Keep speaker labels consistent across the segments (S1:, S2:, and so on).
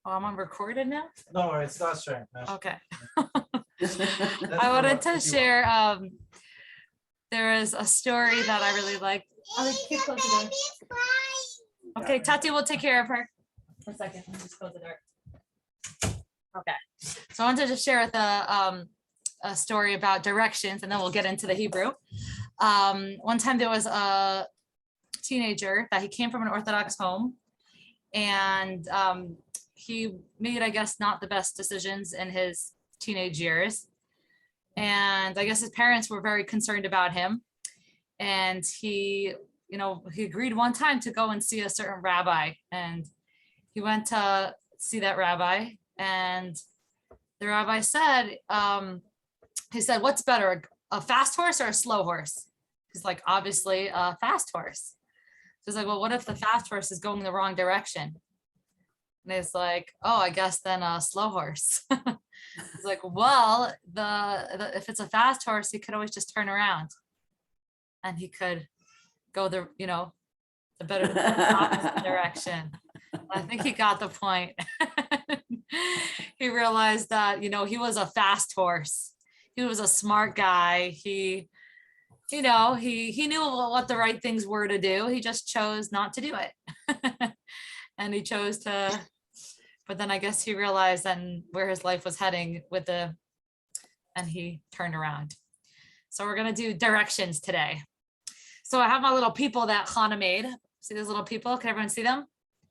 S1: Oh, I'm on recorded now?
S2: No, it's not sharing.
S1: Okay. I wanted to share, there is a story that I really like. Okay, Tati will take care of her. For a second, let me just close the door. Okay, so I wanted to just share a story about directions, and then we'll get into the Hebrew. One time there was a teenager that he came from an Orthodox home, and he made, I guess, not the best decisions in his teenage years. And I guess his parents were very concerned about him. And he agreed one time to go and see a certain rabbi. And he went to see that rabbi. And the rabbi said, he said, what's better, a fast horse or a slow horse? He's like, obviously a fast horse. So he's like, well, what if the fast horse is going the wrong direction? And it's like, oh, I guess then a slow horse. It's like, well, if it's a fast horse, he could always just turn around and he could go the better opposite direction. I think he got the point. He realized that, he was a fast horse. He was a smart guy. He knew what the right things were to do. He just chose not to do it. And he chose to, but then I guess he realized then where his life was heading and he turned around. So we're going to do directions today. So I have my little people that Chana made. See those little people? Can everyone see them?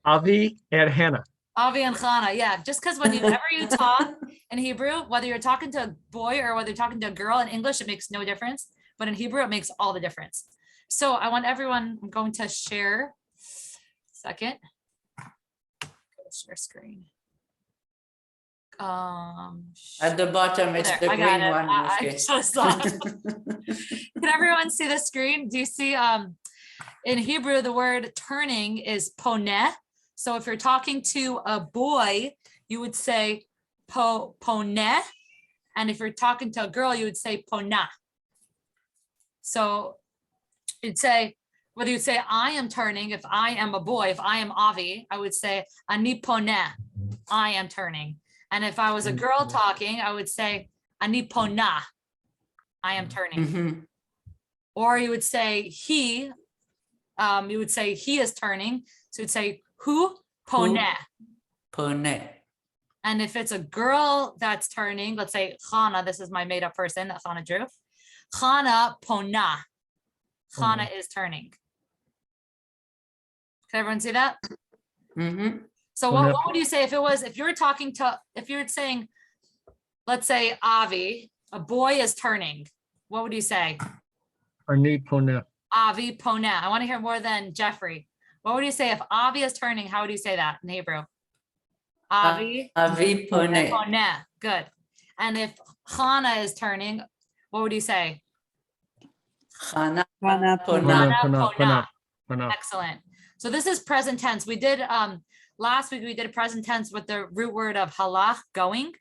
S3: Avi and Hannah.
S1: Avi and Chana, yeah. Just because whenever you talk in Hebrew, whether you're talking to a boy or whether you're talking to a girl in English, it makes no difference. But in Hebrew, it makes all the difference. So I want everyone, I'm going to share. Second. Share screen.
S4: At the bottom, it's the green one.
S1: I just saw it. Can everyone see the screen? Do you see in Hebrew the word turning is poneh? So if you're talking to a boy, you would say poneh, and if you're talking to a girl, you would say ponah. So you'd say, whether you say I am turning, if I am a boy, if I am Avi, I would say ani poneh, I am turning. And if I was a girl talking, I would say ani ponah, I am turning.
S4: Mm-hmm.
S1: Or you would say he is turning. So you'd say hu poneh.
S4: Poneh.
S1: And if it's a girl that's turning, let's say Chana, this is my made up person that Chana drew. Chana ponah. Chana is turning. Can everyone see that?
S4: Mm-hmm.
S1: So what would you say if you're saying, let's say Avi, a boy is turning, what would you say?
S3: Ani Poneh.
S1: Avi poneh. I want to hear more than Jeffrey. What would you say if Avi is turning? How would you say that in Hebrew? Avi
S4: poneh.
S1: poneh. Good. And if Chana is turning, what would you say?
S4: Chana
S1: ponah. Excellent. So this is present tense. We did last week we did a present tense with the root word of halach, going.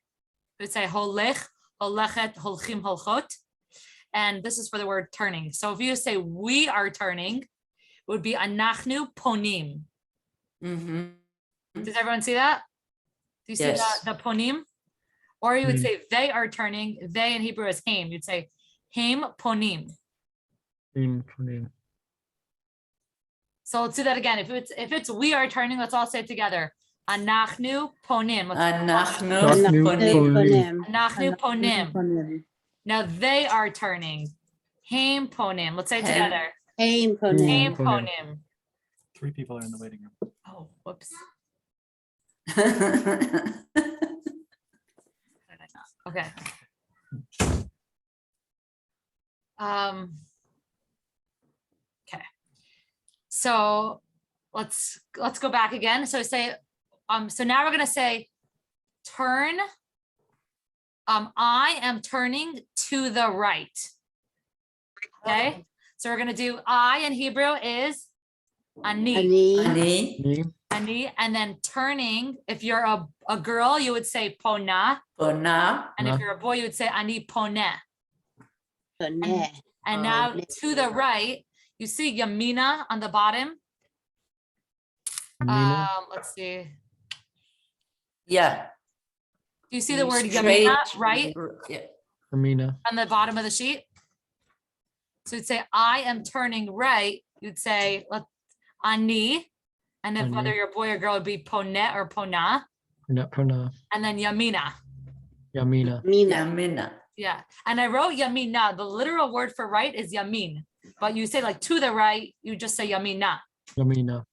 S1: We'd say holech, holechet, holchim, holchot. And this is for the word turning. So if you say we are turning, it would be anachnu ponim.
S4: Mm-hmm.
S1: Does everyone see that? Do you see the ponim? Or you would say they are turning. They in Hebrew is haim. You'd say haim ponim. So let's do that again. If it's we are turning, let's all say it together. Anachnu ponim.
S4: Anachnu ponim.
S1: Anachnu ponim. Now they are turning. Haim ponim. Let's say it together.
S5: Haim ponim.
S1: Haim ponim.
S2: 3 people are in the waiting room.
S1: Oh, whoops. Okay. Okay. So let's go back again. So say, so now we're gonna say turn. I am turning to the right. Okay. So we're gonna do I in Hebrew is ani. Ani, and then turning. If you're a girl, you would say ponah.
S4: Ponah.
S1: And if you're a boy, you would say ani poneh. And now to the right, you see yamina on the bottom. Let's see.
S4: Yeah.
S1: Do you see the word
S4: Straight,
S1: yamina, right,
S4: Yeah.
S3: Amina.
S1: on the bottom of the sheet? So you'd say, I am turning right. You'd say, ani. And if
S3: Ani.
S1: whether you're a boy or girl, it'd be ponet or pona.
S3: Pona.
S1: And then yamina.
S3: Yamina.
S5: Mina.
S4: Yamina.
S1: Yeah. And I wrote yamina. The literal word for right is yamin. But you say like to the right, you just say yamina.
S3: Yamina.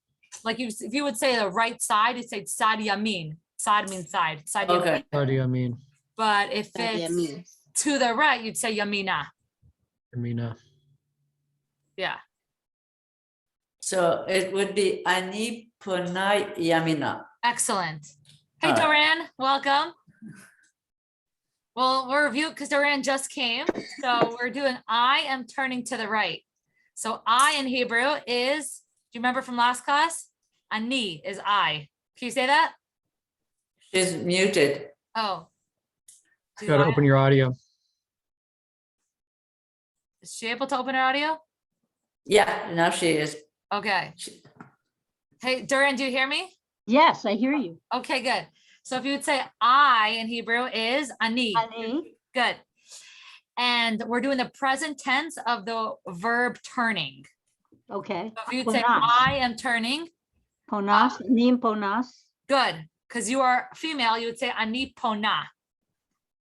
S1: Like if you would say the right side, you'd say sad yamin. Sad means side. Side yamin.
S4: Okay.
S3: Sadi Amin.
S1: But if it's
S5: Yamin.
S1: to the right, you'd say yamina.
S3: Yamina.
S1: Yeah.
S4: So it would be Ani Punai Yamina.
S1: Excellent. Hey,
S4: All right.
S1: Doran, welcome. Well, we'll review because Doran just came. So we're doing I am turning to the right. So I in Hebrew is, do you remember from last class? Ani is I. Can you say that?
S4: She's muted.
S1: Oh.
S3: You gotta open your audio.
S1: Is she able to open her audio?
S4: Yeah, now she is.
S1: Okay. Hey, Doran, do you hear me?
S6: Yes, I hear you.
S1: Okay, good. So if you would say I in Hebrew is ani.
S6: Ani,
S1: Good. And we're doing the present tense of the verb turning.
S6: okay.
S1: So if you'd say
S6: Ponas.
S1: I am turning,
S6: Ponas, nim ponas.
S1: good. Because you are female, you would say ani pona.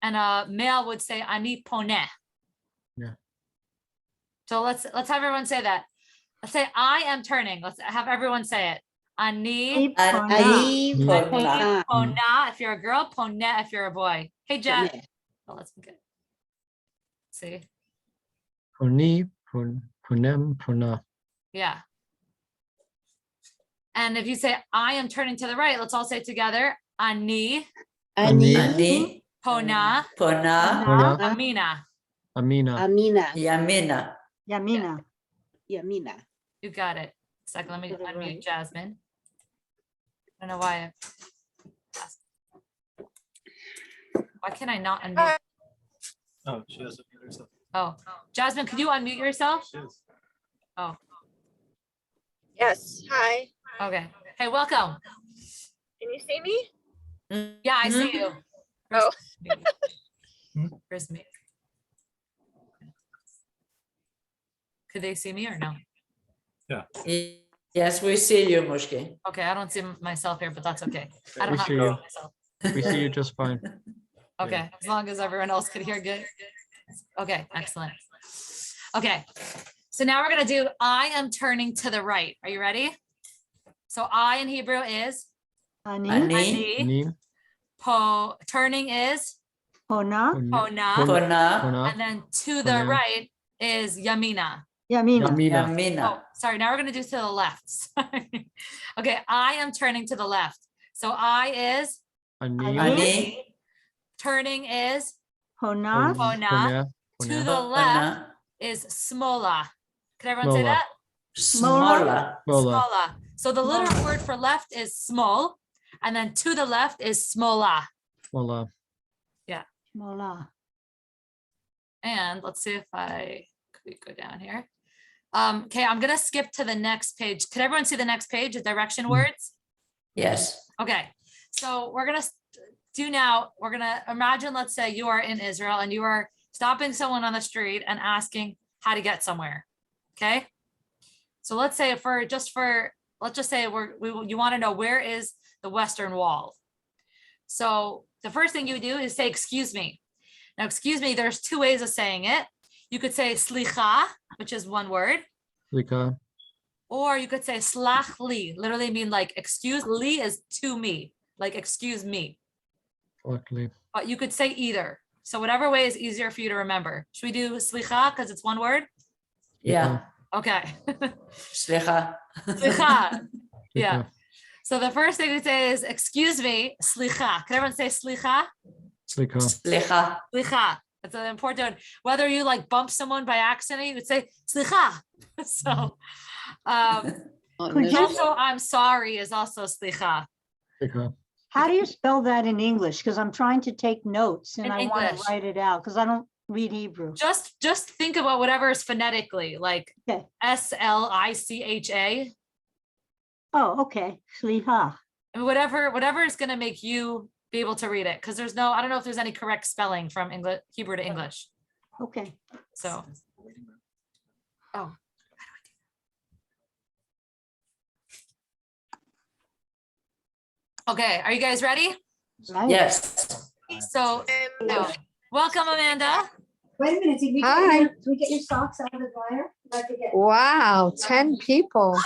S1: And a male would say ani pone.
S3: Yeah.
S1: So let's have everyone say that. Let's say I am turning. Let's have everyone say it. Ani
S6: Nim pona.
S5: Ani
S4: Pona.
S5: pona.
S1: pona if you're a girl, pone if you're a boy. Hey, Jet.
S5: Pone.
S1: Oh, let's get. See,
S3: Poni. Punem. Puna.
S1: yeah. And if you say I am turning to the right, let's all say it together. Ani
S5: Ani
S4: Ani
S1: pona
S4: Pona
S3: Puna.
S1: amina.
S3: Amina.
S5: Amina.
S4: Yamina.
S6: Yamina.
S5: Yamina.
S1: You got it. Second, let me
S6: To the
S1: unmute
S6: right.
S1: Jasmine. I don't know why. Why can I not unmute?
S2: Oh, she has to mute herself.
S1: Oh, Jasmine, could you unmute yourself?
S2: She is.
S1: Oh,
S7: Yes, hi.
S1: okay. Hey, welcome.
S7: Can you see me?
S1: Yeah, I see you. Where's
S7: Oh.
S1: me? Where's me? Could they see me or no?
S4: Yes, we see you, Mushki.
S1: Okay, I don't see myself here, but that's okay. I don't
S3: We
S1: have
S3: see
S1: to
S3: you.
S1: see myself.
S3: We see you just fine.
S1: Okay, as long as everyone else could hear good. Okay, excellent. Okay, so now we're gonna do I am turning to the right. Are you ready? So I in Hebrew is
S6: Ani,
S4: Ani
S1: ani,
S3: Nim.
S1: turning is
S6: pona,
S1: pona,
S4: Pona
S3: Puna.
S1: and then to the
S3: Pona.
S1: right is yamina.
S6: Yamina.
S3: Yamina.
S4: Yamina.
S1: Oh, sorry, now we're gonna do to the left. Sorry. Okay, I am turning to the left. So I is
S3: Ani.
S4: Ani
S1: turning is
S6: Ponas,
S1: Pona.
S3: Puna.
S1: To the
S3: Puna.
S1: left
S4: Pona
S1: is smola. Can everyone say
S3: Smola.
S1: that?
S4: Smola.
S3: Bola.
S1: Smola. So the literal word for left is small, and then to the left is smola.
S3: Mola.
S6: mola.
S1: And let's see if could we go down here? Okay, I'm gonna skip to the next page. Could everyone see the next page, the direction words?
S4: Yes.
S1: Okay, so we're gonna we're gonna imagine, let's say you are in Israel and you are stopping someone on the street and asking how to get somewhere. Okay. So let's say let's just say you want to know where is the Western Wall. So the first thing you do is say, excuse me. Now, excuse me, there's two ways of saying it. You could say slicha, which is one word,
S3: Lika.
S1: or you could say slach li, literally mean like excuse, li is to me, like excuse me.
S3: Luckily.
S1: But you could say either. So whatever way is easier for you to remember. Should we do slicha because it's one word?
S4: Yeah.
S1: Okay.
S4: Slicha.
S1: Slicha. Yeah.
S3: Lika.
S1: So the first thing we say is, excuse me, slicha. Can everyone say slicha?
S3: Slika.
S4: Slicha.
S1: Slicha. That's an important, whether you like bump someone by accident, you would say slicha. So
S6: Could you-
S1: also I'm sorry is also slicha.
S3: Lika.
S6: How do you spell that in English? Because I'm trying to take notes and
S1: In
S6: I want
S1: English.
S6: to write it out because I don't read Hebrew.
S1: Just think about whatever is phonetically, like
S6: Okay.
S1: SLICHA.
S6: Oh, okay. Sliha.
S1: I mean, whatever is gonna make you be able to read it because there's no, I don't know if there's any correct spelling from English, Hebrew to English.
S6: Okay.
S1: So, oh. Okay, are you guys ready?
S6: Right.
S4: Yes.
S1: So, oh, welcome, Amanda.
S8: Wait a minute, did we
S9: Hi.
S8: did we get your socks out of the dryer? Did I forget?
S9: Wow, 10 people.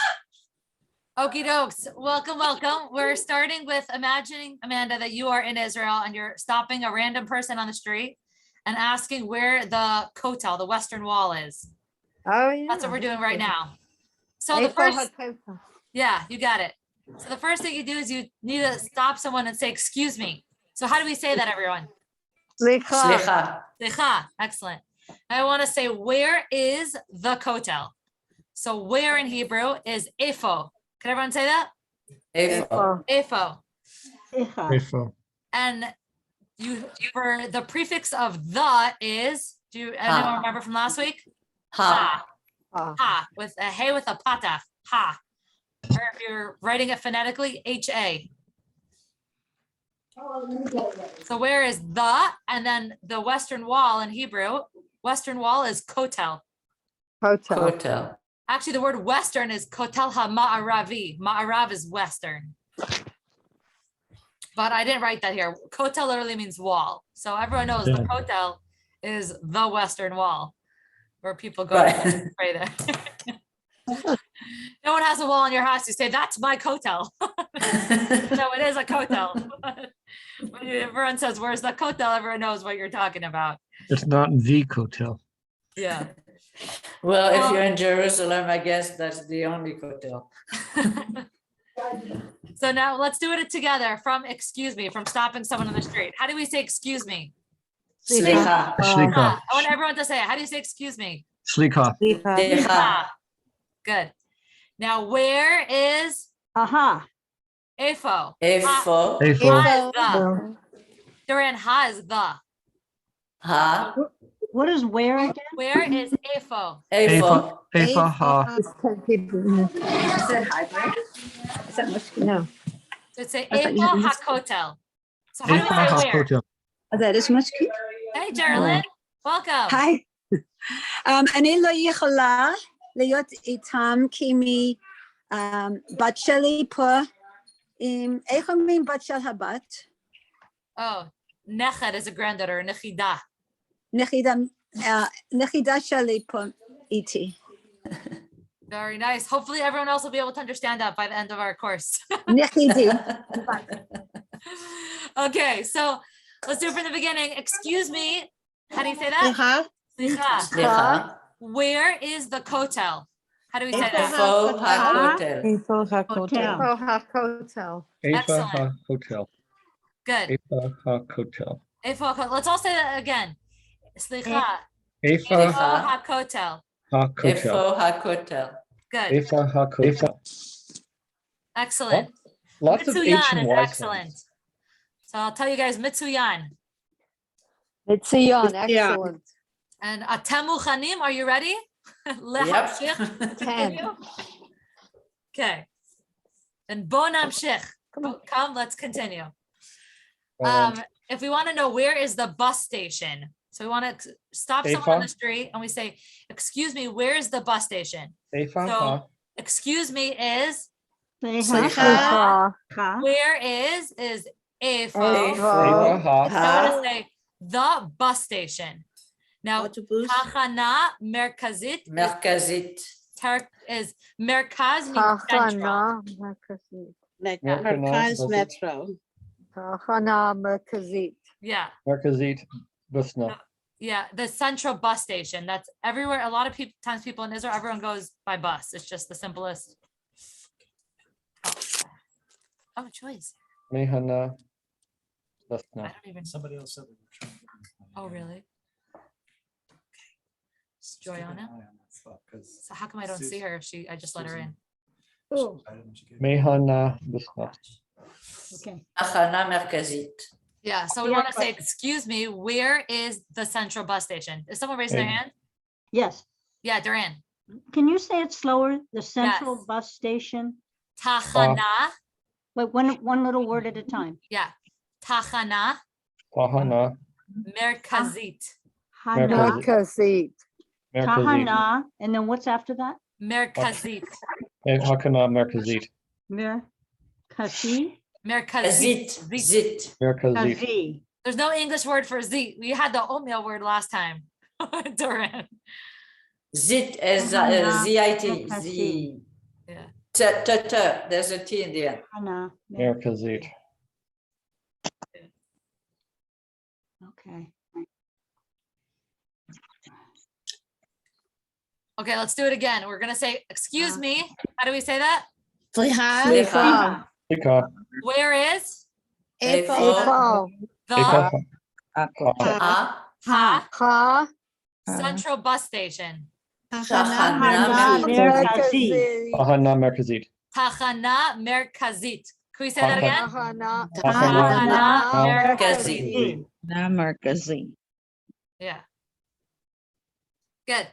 S1: Okie dokes. Welcome, welcome. We're starting with imagining, Amanda, that you are in Israel and you're stopping a random person on the street and asking where the Kotel, the Western Wall is.
S9: Oh, yeah.
S1: That's what we're doing right now. So the first, yeah, you got it. So the first thing you do is you need to stop someone and say, excuse me. So how do we say that, everyone?
S4: Slicha.
S1: Slicha. Excellent. I want to say, where is the Kotel? So where in Hebrew is Efo? Can everyone say that?
S4: Efo.
S1: Efo.
S3: Efo.
S1: And you, for the prefix of the is, do anyone remember from last week?
S4: Ha.
S1: Ha, with a hey with a patach, ha. Or if you're writing it phonetically, H-A.
S8: Oh, let me get it ready.
S1: So where is the, and then the Western Wall in Hebrew, Western Wall is Kotel.
S9: Hotel.
S4: Hotel.
S1: Actually, the word Western is Kotel ha-Ma'aravi. Ma'arav is Western. But I didn't write that here. Kotel literally means wall. So everyone knows the
S3: Yeah.
S1: Kotel is the Western Wall where people go
S4: Right.
S1: to pray there. No one has a wall in your house. You say, that's my Kotel. No, it is a Kotel. When everyone says, where's the Kotel? Everyone knows what you're talking about.
S3: It's not the hotel.
S1: Yeah.
S4: Well, if you're in Jerusalem, I guess that's the only hotel.
S1: So now let's do it together from excuse me, from stopping someone on the street. How do we say excuse me?
S4: Slicha.
S3: Slika.
S1: Ah, I want everyone to say it. How do you say excuse me?
S3: Slika.
S4: Slicha.
S1: Ah, good. Now where is
S6: Aha.
S1: Efo?
S4: Efo.
S3: Efo.
S1: Ha is the. Duran, ha is the.
S4: Ha.
S6: What is where again?
S1: Where is Efo?
S4: Efo.
S3: Efa ha.
S9: It's 10 people.
S8: Is that hybrid? Is that much?
S9: No.
S1: So it's say
S8: I thought
S1: Efo
S8: you had missed
S1: HaKotel. So how do we
S3: Efa
S1: say
S3: ha
S1: where?
S3: hotel.
S8: That is much cute.
S1: Hey, Geraldine, welcome.
S8: היי. אני לא יכולה להיות איתם כי בת שלי פה עם, איך אומרים בת של הבת?
S1: Oh, Neched is a granddaughter, Nechida.
S8: נכידה שלי פה איתי.
S1: Very nice. Hopefully everyone else will be able to understand that by the end of our course.
S8: נכידי.
S1: Okay, so let's do it from the beginning. Excuse me. How do you say that? Slicha.
S4: Slicha.
S1: Where is the Kotel? How do we say that?
S4: Efo ha hotel.
S6: Hotel.
S9: Hotel.
S3: Efa
S1: Excellent.
S3: ha hotel.
S1: Good.
S3: Efa ha hotel.
S1: Efo, let's all say that again. Slicha.
S3: Efa
S1: Efo HaKotel.
S3: ha hotel.
S4: Efo ha hotel.
S1: Good.
S3: Efa ha hotel.
S1: Excellent.
S3: Lots of H
S1: Mitsuyan
S3: and
S1: is
S3: Y
S1: excellent.
S3: sounds.
S1: So I'll tell you guys Mitsuyan.
S9: It's Sion. Excellent.
S1: And Atemu Chanim, are you ready? Lehamshich.
S4: Yep.
S9: 10.
S1: Okay. And Bonam Shich. Come, let's continue.
S3: Um,
S1: If we want to know where is the bus station, so we want to stop someone on the street and we say, excuse me, where is the bus station?
S3: Efa
S1: So,
S3: ha.
S1: excuse me is,
S6: Slicha.
S1: where is Efo.
S3: Efa ha.
S1: I want to say the bus station. Now,
S5: Autobus.
S1: Tachana Merkazit
S4: Merkazit.
S1: is Merkaz means central.
S9: Tachana Merkazit.
S5: Like
S3: Yeah.
S5: Archives Metro.
S9: Tachana Merkazit.
S1: Yeah.
S3: Merkazit Busna.
S1: Yeah, the central bus station. That's everywhere. A lot of times people in Israel, everyone goes by bus. It's just the simplest. Oh, choice.
S3: Mehana
S1: I
S3: Busna.
S1: don't even.
S2: Somebody else said we were trying to get this
S1: Oh,
S2: money.
S1: really?
S2: Just keep an
S1: Joanna?
S2: eye on that stuff, 'cause
S1: So how come I don't see her if I just let her in?
S9: Oh.
S2: I didn't get it.
S3: Mehana Busna.
S6: Okay.
S4: Tachana Merkazit.
S1: Yeah, so we
S6: Yeah,
S1: want to say,
S6: but-
S1: excuse me, where is the central bus station? Is someone raising their
S3: Hey.
S1: hand?
S6: Yes.
S1: Yeah, Duran.
S6: Can you say it slower? The central
S1: Yes.
S6: bus station?
S1: Tachana.
S6: Like one little word at a time.
S1: Yeah. Tachana
S3: Tahana,
S1: Merkazit.
S6: Hana,
S9: Merkazit.
S3: Merkazit.
S6: Tahana, and then what's after that?
S1: Merkazit.
S3: Hakana Merkazit.
S6: Merkasi,
S1: Merkazit.
S4: Zit, zit.
S3: Merkazit.
S6: Kazi.
S1: There's no English word for zit. We had the oatmeal word last time. Duran.
S4: Zit as
S6: Hana,
S4: Z-I-T,
S6: Merkazit.
S4: Z.
S1: Yeah.
S4: T, t, t, there's a T in the end.
S6: Hana,
S3: Merkazit.
S6: okay.
S1: Okay, let's do it again. We're gonna say, excuse me. How do we say that?
S4: Slicha.
S3: Ika.
S1: Where is
S4: Efo.
S9: Efo.
S1: the
S3: Ika.
S4: Ha.
S1: ha
S9: Ha.
S1: central bus station?
S6: Hana,
S4: Tachana.
S6: Merkasi.
S3: Tahana Merkazit.
S1: Tachana Merkazit. Can we say that again?
S9: Tahana.
S1: Tahana
S4: Merkazit.
S1: Merkazit. Yeah. Good.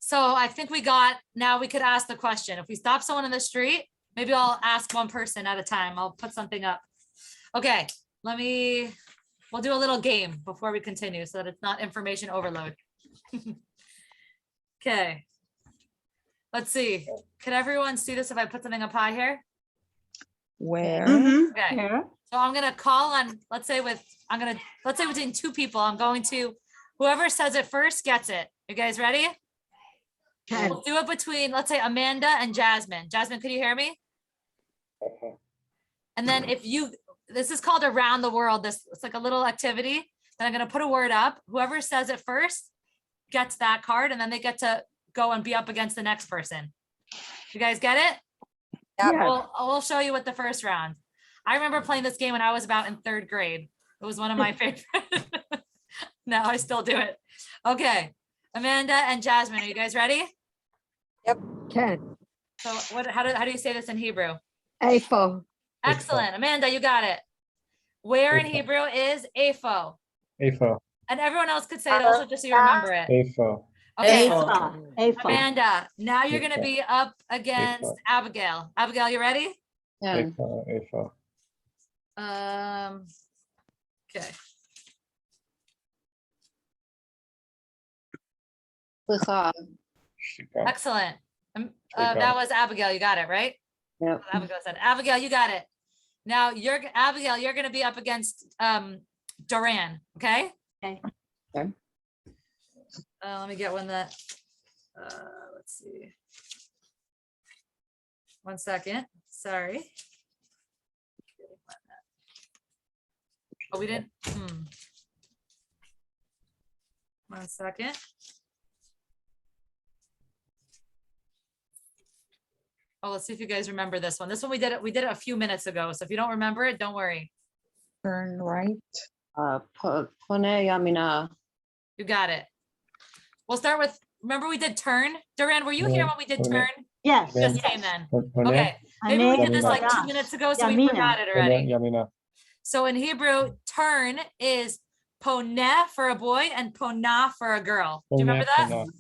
S1: So I think now we could ask the question. If we stop someone in the street, maybe I'll ask one person at a time. I'll put something up. Okay, we'll do a little game before we continue so that it's not information overload. Okay. Let's see. Could everyone see this if I put something up high here?
S5: Mhm.
S1: Okay.
S6: Here,
S1: So I'm gonna call on, let's say between two people, I'm going to, whoever says it first gets it. You guys ready? We'll do it between, let's say Amanda and Jasmine. Jasmine, could you hear me? And then this is called Around the World. It's like a little activity that I'm gonna put a word up. Whoever says it first gets that card, and then they get to go and be up against the next person. You guys get it?
S6: yeah,
S1: We'll show you what the first round. I remember playing this game when I was about in 3rd grade. It was one of my favorite. No, I still do it. Okay, Amanda and Jasmine, are you guys ready?
S9: Ken.
S1: So how do you say this in Hebrew?
S9: Efo.
S1: Excellent. Amanda, you got it. Where in
S3: Efo.
S1: Hebrew is Afo?
S3: Afo.
S1: And everyone else could say it also just so you remember it.
S3: Afo.
S1: Okay,
S4: Efo.
S6: Afa.
S1: Amanda, now you're gonna
S3: Afo.
S1: be up against
S3: Afo.
S1: Abigail. Abigail, you ready?
S3: Afo. Afo.
S1: Okay.
S3: Shika.
S1: Excellent.
S3: Got
S1: That
S3: it.
S1: was Abigail. You got it, right?
S5: Yep.
S1: Abigail said, Abigail, you got it. Now Abigail, you're gonna be up against Duran, okay?
S6: Okay.
S5: Okay.
S1: Let me get one that, let's see. 1 second, sorry. Oh, we didn't, 1 second. Oh, let's see if you guys remember this one. This one we did it a few minutes ago. So if you don't remember it, don't worry.
S5: Turn right. Pone Yamina.
S1: You got it. We'll start with, remember we did turn? Duran, were you here when we did
S3: Okay.
S1: turn?
S6: Yes.
S1: Just
S6: yes.
S1: came then.
S3: Hone.
S1: Okay, maybe we did this like
S6: Yamina.
S1: 2 minutes ago, so we
S6: Yamina.
S1: forgot it
S3: Hone.
S1: already.
S3: Yamina.
S1: So in Hebrew, turn is poneh for a boy and ponah for a girl. Do you remember that?
S3: Hone.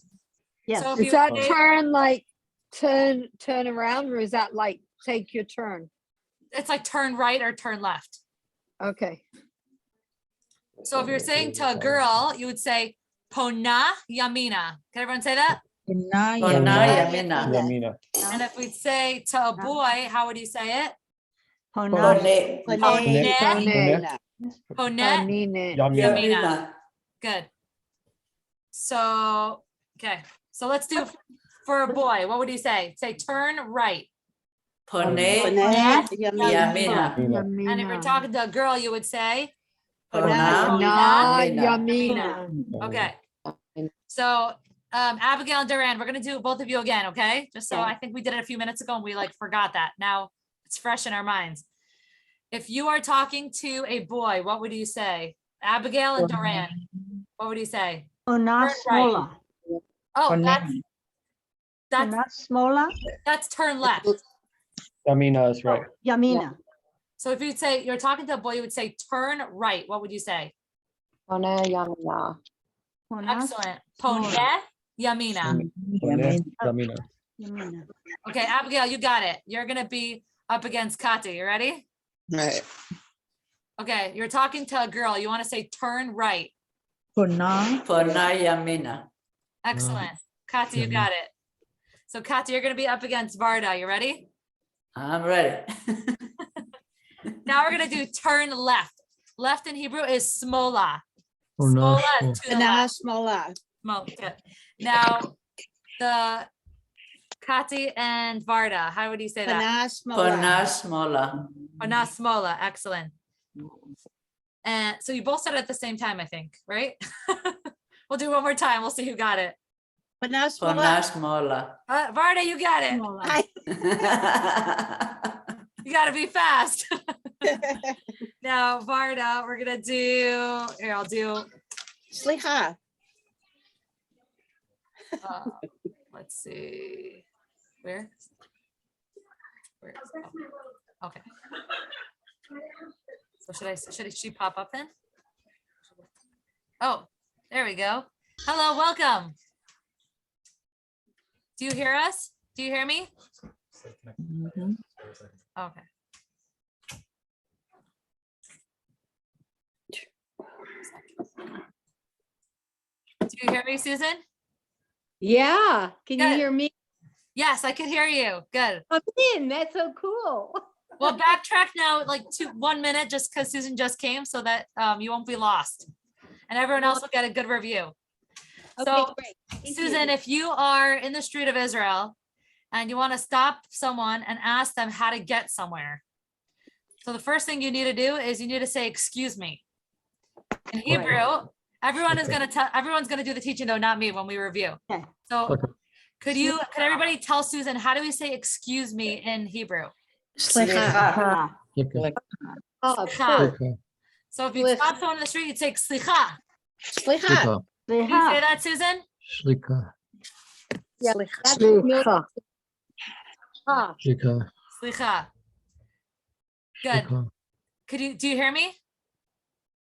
S6: Yes.
S1: So if
S9: Is
S1: you
S9: that
S1: say-
S9: turn like turn around, or is that like take your turn?
S1: it's like turn right or turn left.
S9: Okay.
S1: So if you're saying to a girl, you would say ponah yamina. Can everyone say that?
S4: Ona
S3: Yamina.
S4: yamina.
S3: Yamina.
S1: And if we'd say to a boy, how would you say it?
S6: Hona.
S4: Pone.
S1: Poneh
S6: Yamina.
S1: poneh
S3: Yamina.
S1: Yamina. Good. So, okay. So let's do for a boy. What would you say? Say turn right.
S4: Pone.
S5: Yamina.
S4: Yamina.
S3: Yamina.
S1: And if you're talking to a girl, you would say,
S4: Ona
S9: Na
S4: yamina.
S9: Yamina.
S1: okay. So, Abigail and Duran, we're gonna do both of you again, okay? Just so
S6: Okay.
S1: I think we did it a few minutes ago and we like forgot that. Now it's fresh in our minds. If you are talking to a boy, what would you say? Abigail and Duran, what would you say?
S6: Hona smola.
S1: Oh, that's
S6: Hona smola.
S1: that's turn left.
S3: Yamina is right.
S6: Yamina.
S1: So if you'd say you're talking to a boy, you would say turn right. What would you say?
S5: Hone Yamina.
S6: Hona
S1: Excellent. Poneh yamina.
S3: Hone. Yamina.
S6: Yamina.
S1: Okay, Abigail, you got it. You're gonna be up against Kati. You ready?
S5: Right.
S1: Okay, you're talking to a girl. You want to say turn right.
S5: Puna
S4: Pona yamina.
S1: Excellent. Katya, you got it. So Katya, you're going to be up against Varda. You ready?
S4: I'm ready.
S1: Now we're going to do turn left. Left in Hebrew is smola.
S3: Puna
S1: Smola is to the left. Good. Now, the Kati and Varda, how would you say that?
S4: Pona smola.
S1: Pana smola, excellent. And so you both said it at the same time, I think, right? We'll do one more time. We'll see who got it.
S4: Pona smola.
S1: Varda, you got it. You got to be fast. Now, Varda, we're going to do, here, I'll do, let's see, where is it? Okay. So should she pop up then? Oh, there we go. Hello, welcome. Do you hear us? Do you hear me? Okay. Do you hear me, Susan?
S9: Yeah, can you
S1: Good.
S9: hear me?
S1: Yes, I can hear you. Good.
S9: I'm in, that's so cool.
S1: Well, backtrack now like 1 minute just because Susan just came so that you won't be lost. And everyone else will get a good review.
S9: Okay,
S1: So
S9: great. Thank
S1: Susan,
S9: you.
S1: if you are in the street of Israel and you want to stop someone and ask them how to get somewhere. So the first thing you need to do is you need to say, excuse me. In Hebrew, everyone's going to do the teaching though, not me when we review.
S6: Okay.
S1: So
S3: Okay.
S1: could everybody tell Susan, how do we say excuse me in Hebrew?
S4: Slicha.
S3: Slicha.
S9: Oh,
S1: Slicha.
S3: Slicha.
S1: So if you stop someone in the street, you'd say slicha.
S3: Slicha.
S1: Can you say that, Susan?
S3: Slicha.
S9: yeah, that's familiar. Ah,
S3: Slicha.
S1: Slicha. Good.
S3: Slicha.
S1: Do you hear me?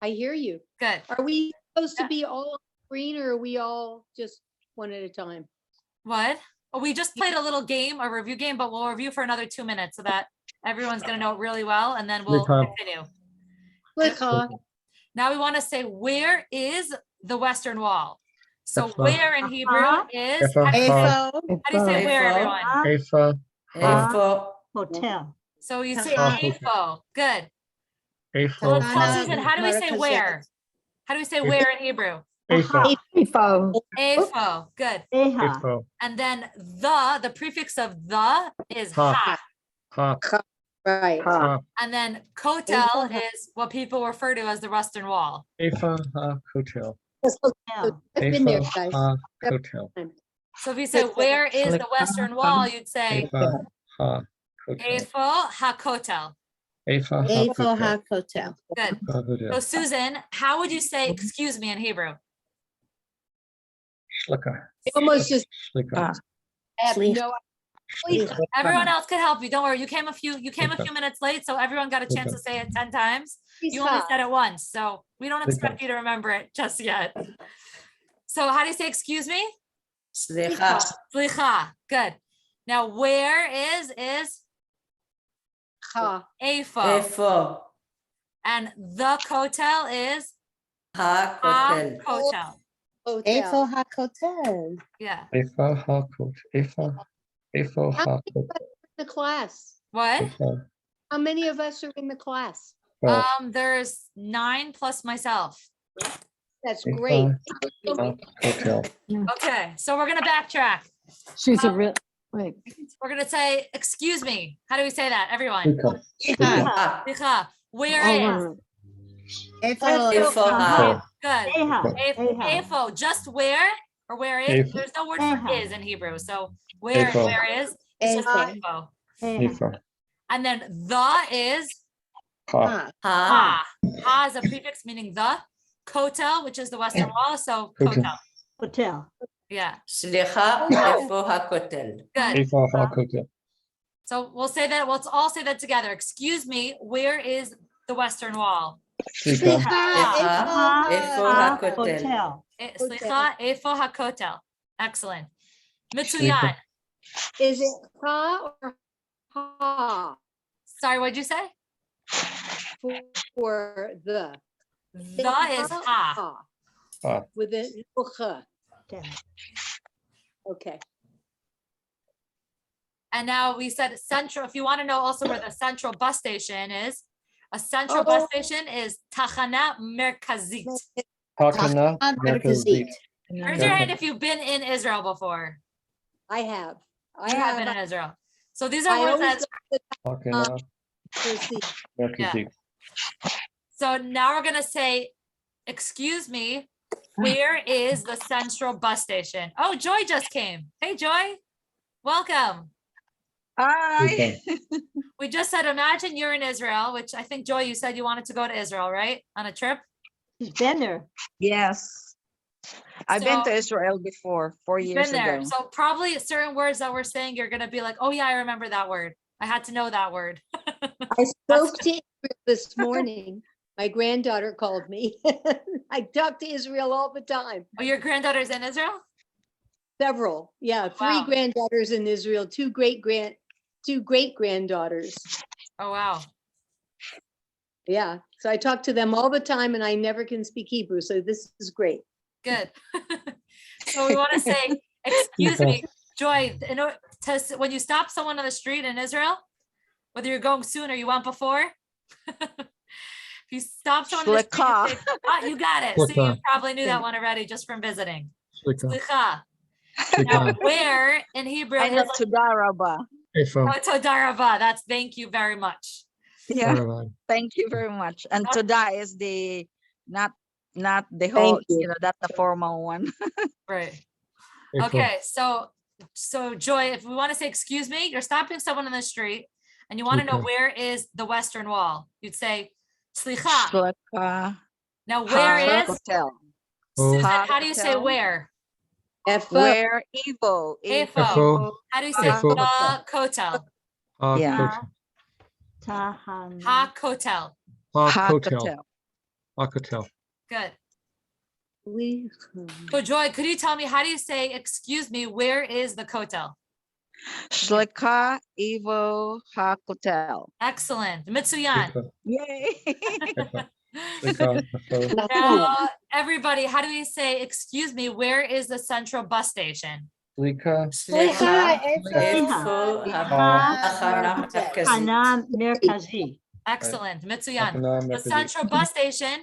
S9: I hear you.
S1: Good.
S9: Are we supposed to be all on screen or are we all just one at a time?
S1: What? Oh, we just played a little game, a review game, but we'll review for another 2 minutes so that everyone's going to know it really well. And then we'll
S3: Slicha.
S1: continue.
S9: Slicha.
S1: Now we want to say, where is the Western Wall? So
S3: Efa.
S1: where in Hebrew is,
S3: Efa.
S1: how do you say,
S3: Ha.
S1: how do you say where, everyone?
S3: Efa.
S4: Efo.
S6: Hotel.
S1: So you say
S3: Ha.
S1: Efo. Good.
S3: Efa.
S1: So tell Susan, how do we say where? How do we say where in Hebrew?
S3: Efa.
S1: Efo. Good.
S6: Eha.
S3: Efa.
S1: And then the prefix of the is
S3: Ha.
S1: ha.
S3: Ha.
S9: Right.
S3: Ha.
S1: And then kotel is what people refer to as the Western Wall.
S3: Efa. Ha. Hotel.
S6: Hotel.
S9: I've been there,
S3: Efa.
S9: guys.
S3: Ha. Hotel.
S1: So if you say, where is the Western Wall? You'd say,
S3: Efa. Ha. Hotel.
S1: Efo ha-kotel.
S3: Efa. Ha. Hotel.
S1: Good.
S3: Ha. Hotel.
S1: So Susan, how would you say, excuse me in Hebrew?
S3: Slicha.
S9: Almost just
S3: Slicha.
S9: I have no
S1: Everyone else could help you. Don't worry. You came a few minutes late, so everyone got a chance to say it 10 times. You only said it once, so we don't expect you to remember it just yet. So how do you say excuse me?
S4: Slicha.
S1: Slicha. Good. Now where is
S9: ha.
S1: Efo.
S4: Efo.
S1: And the kotel is
S4: Ha kotel.
S1: ha-kotel.
S9: Hotel.
S5: Hakotel.
S1: Yeah.
S3: Efa. Ha. Hotel. Efa. Efa. Ha. Hotel.
S9: The class.
S1: What?
S3: Efa.
S9: How many of us are in the class?
S3: Well,
S1: There's 9 plus myself.
S9: That's
S3: Efa.
S9: great.
S3: Ha. Hotel.
S1: Okay, so we're gonna backtrack.
S5: She's a real, wait.
S1: We're gonna say, excuse me. How do we say that, everyone?
S3: Slicha. Slicha.
S4: Ha.
S1: Slicha. Where is?
S4: Efo ha.
S1: Good.
S6: Eha. Eha.
S1: Efo, just where or where is?
S3: Efo.
S1: There's no word for
S6: Eha.
S1: is in Hebrew. So where and
S3: Efo.
S1: where is? It's just
S9: Efo.
S1: Efo.
S6: Eha.
S3: Efa.
S1: And then the is
S3: Ha.
S4: Ha.
S1: ha. Ha is a prefix meaning the. Kotel, which is the Western Wall. So
S3: Kotel.
S1: kotel.
S6: Hotel.
S1: Yeah.
S4: Slicha. Efo ha kotel.
S1: Good.
S3: Efa. Ha. Hotel.
S1: So we'll say that. Let's all say that together. Excuse me. Where is the Western Wall?
S3: Slicha.
S4: Efo ha kotel.
S6: Hotel.
S1: Slicha, Efo hakotel. Excellent. Mitsuyan.
S9: Is it ha or ha?
S1: Sorry, what'd you say?
S9: for the.
S1: The is ha.
S3: Ah.
S9: With it.
S6: Okay.
S9: Okay.
S1: And now we said central. If you want to know also where the central bus station is, a central bus station is Tachana Merkazit.
S3: Takana Merkazit.
S1: Raise your hand if you've been in Israel before.
S9: I have.
S1: You have been in Israel. So these are
S9: I
S1: words
S9: always
S1: that.
S3: Takana
S9: proceed.
S3: Merkazit.
S1: So now we're gonna say, excuse me, where is the central bus station? Oh, Joy just came. Hey, Joy, welcome.
S3: Hi.
S1: We just said, imagine you're in Israel, which I think, Joy, you said you wanted to go to Israel, right? On a trip?
S6: She's been there.
S10: Yes. I've been to
S1: So-
S10: Israel before, 4
S1: You've
S10: years
S1: been there.
S10: ago.
S1: So probably certain words that we're saying, you're gonna be like, oh yeah, I remember that word. I had to know that word.
S9: I spoke to Israel this morning. My granddaughter called me. I talk to Israel all the time.
S1: Oh, your granddaughter's in Israel?
S9: Several, yeah, three
S1: Wow.
S9: granddaughters in Israel, two great granddaughters.
S1: Oh, wow.
S9: Yeah, so I talk to them all the time and I never can speak Hebrew, so this is great.
S1: Good. So we want to say, excuse me, Joy, when you stop someone on the street in Israel, whether you're going soon or you went before, if you stop someone in the street, you say, "Ah, you got it." So you
S2: Slicha.
S1: probably knew that one already just from visiting.
S2: Slicha.
S1: Slicha. Now,
S2: Slicha.
S1: where in Hebrew?
S10: I
S1: is
S10: know
S1: like-
S10: Tudaraba.
S2: Ifo.
S1: Oh, Todarava. That's thank you very much.
S10: Yeah,
S2: Caravan.
S10: thank you very much. And
S1: What?
S10: Toda is the not the whole,
S9: you.
S10: that's the formal one.
S1: Right.
S2: Ifo.
S1: Okay. So Joy, if we want to say excuse me, you're stopping someone on the street and you want to know
S2: Okay.
S1: where is the Western Wall. You'd say Slicha.
S10: Shlaka.
S1: Now where is
S10: Hotel.
S2: Oh.
S1: Susan? How do you say
S10: Hotel.
S1: where?
S10: Where Evo?
S1: Efo. How do you say
S2: Efo.
S1: the Kotel?
S10: Yeah.
S6: Tahana.
S1: Ha Kotel.
S2: Hotel. Hotel.
S1: Good. So Joy, could you tell me how do you say excuse me? Where is the Kotel?
S10: Shlaka Evo Hotel.
S1: Excellent. Mitsuyan.
S10: Yay.
S1: Now, everybody, how do we say excuse me? Where is the central bus station?
S3: Slika.
S4: Slicha,
S6: Slicha.
S4: Efu, Tachana Merkazit.
S6: Tachana Merkazit.
S1: Excellent. Mitsuyan.
S3: Takana
S1: The
S3: Merkazit.
S1: central bus station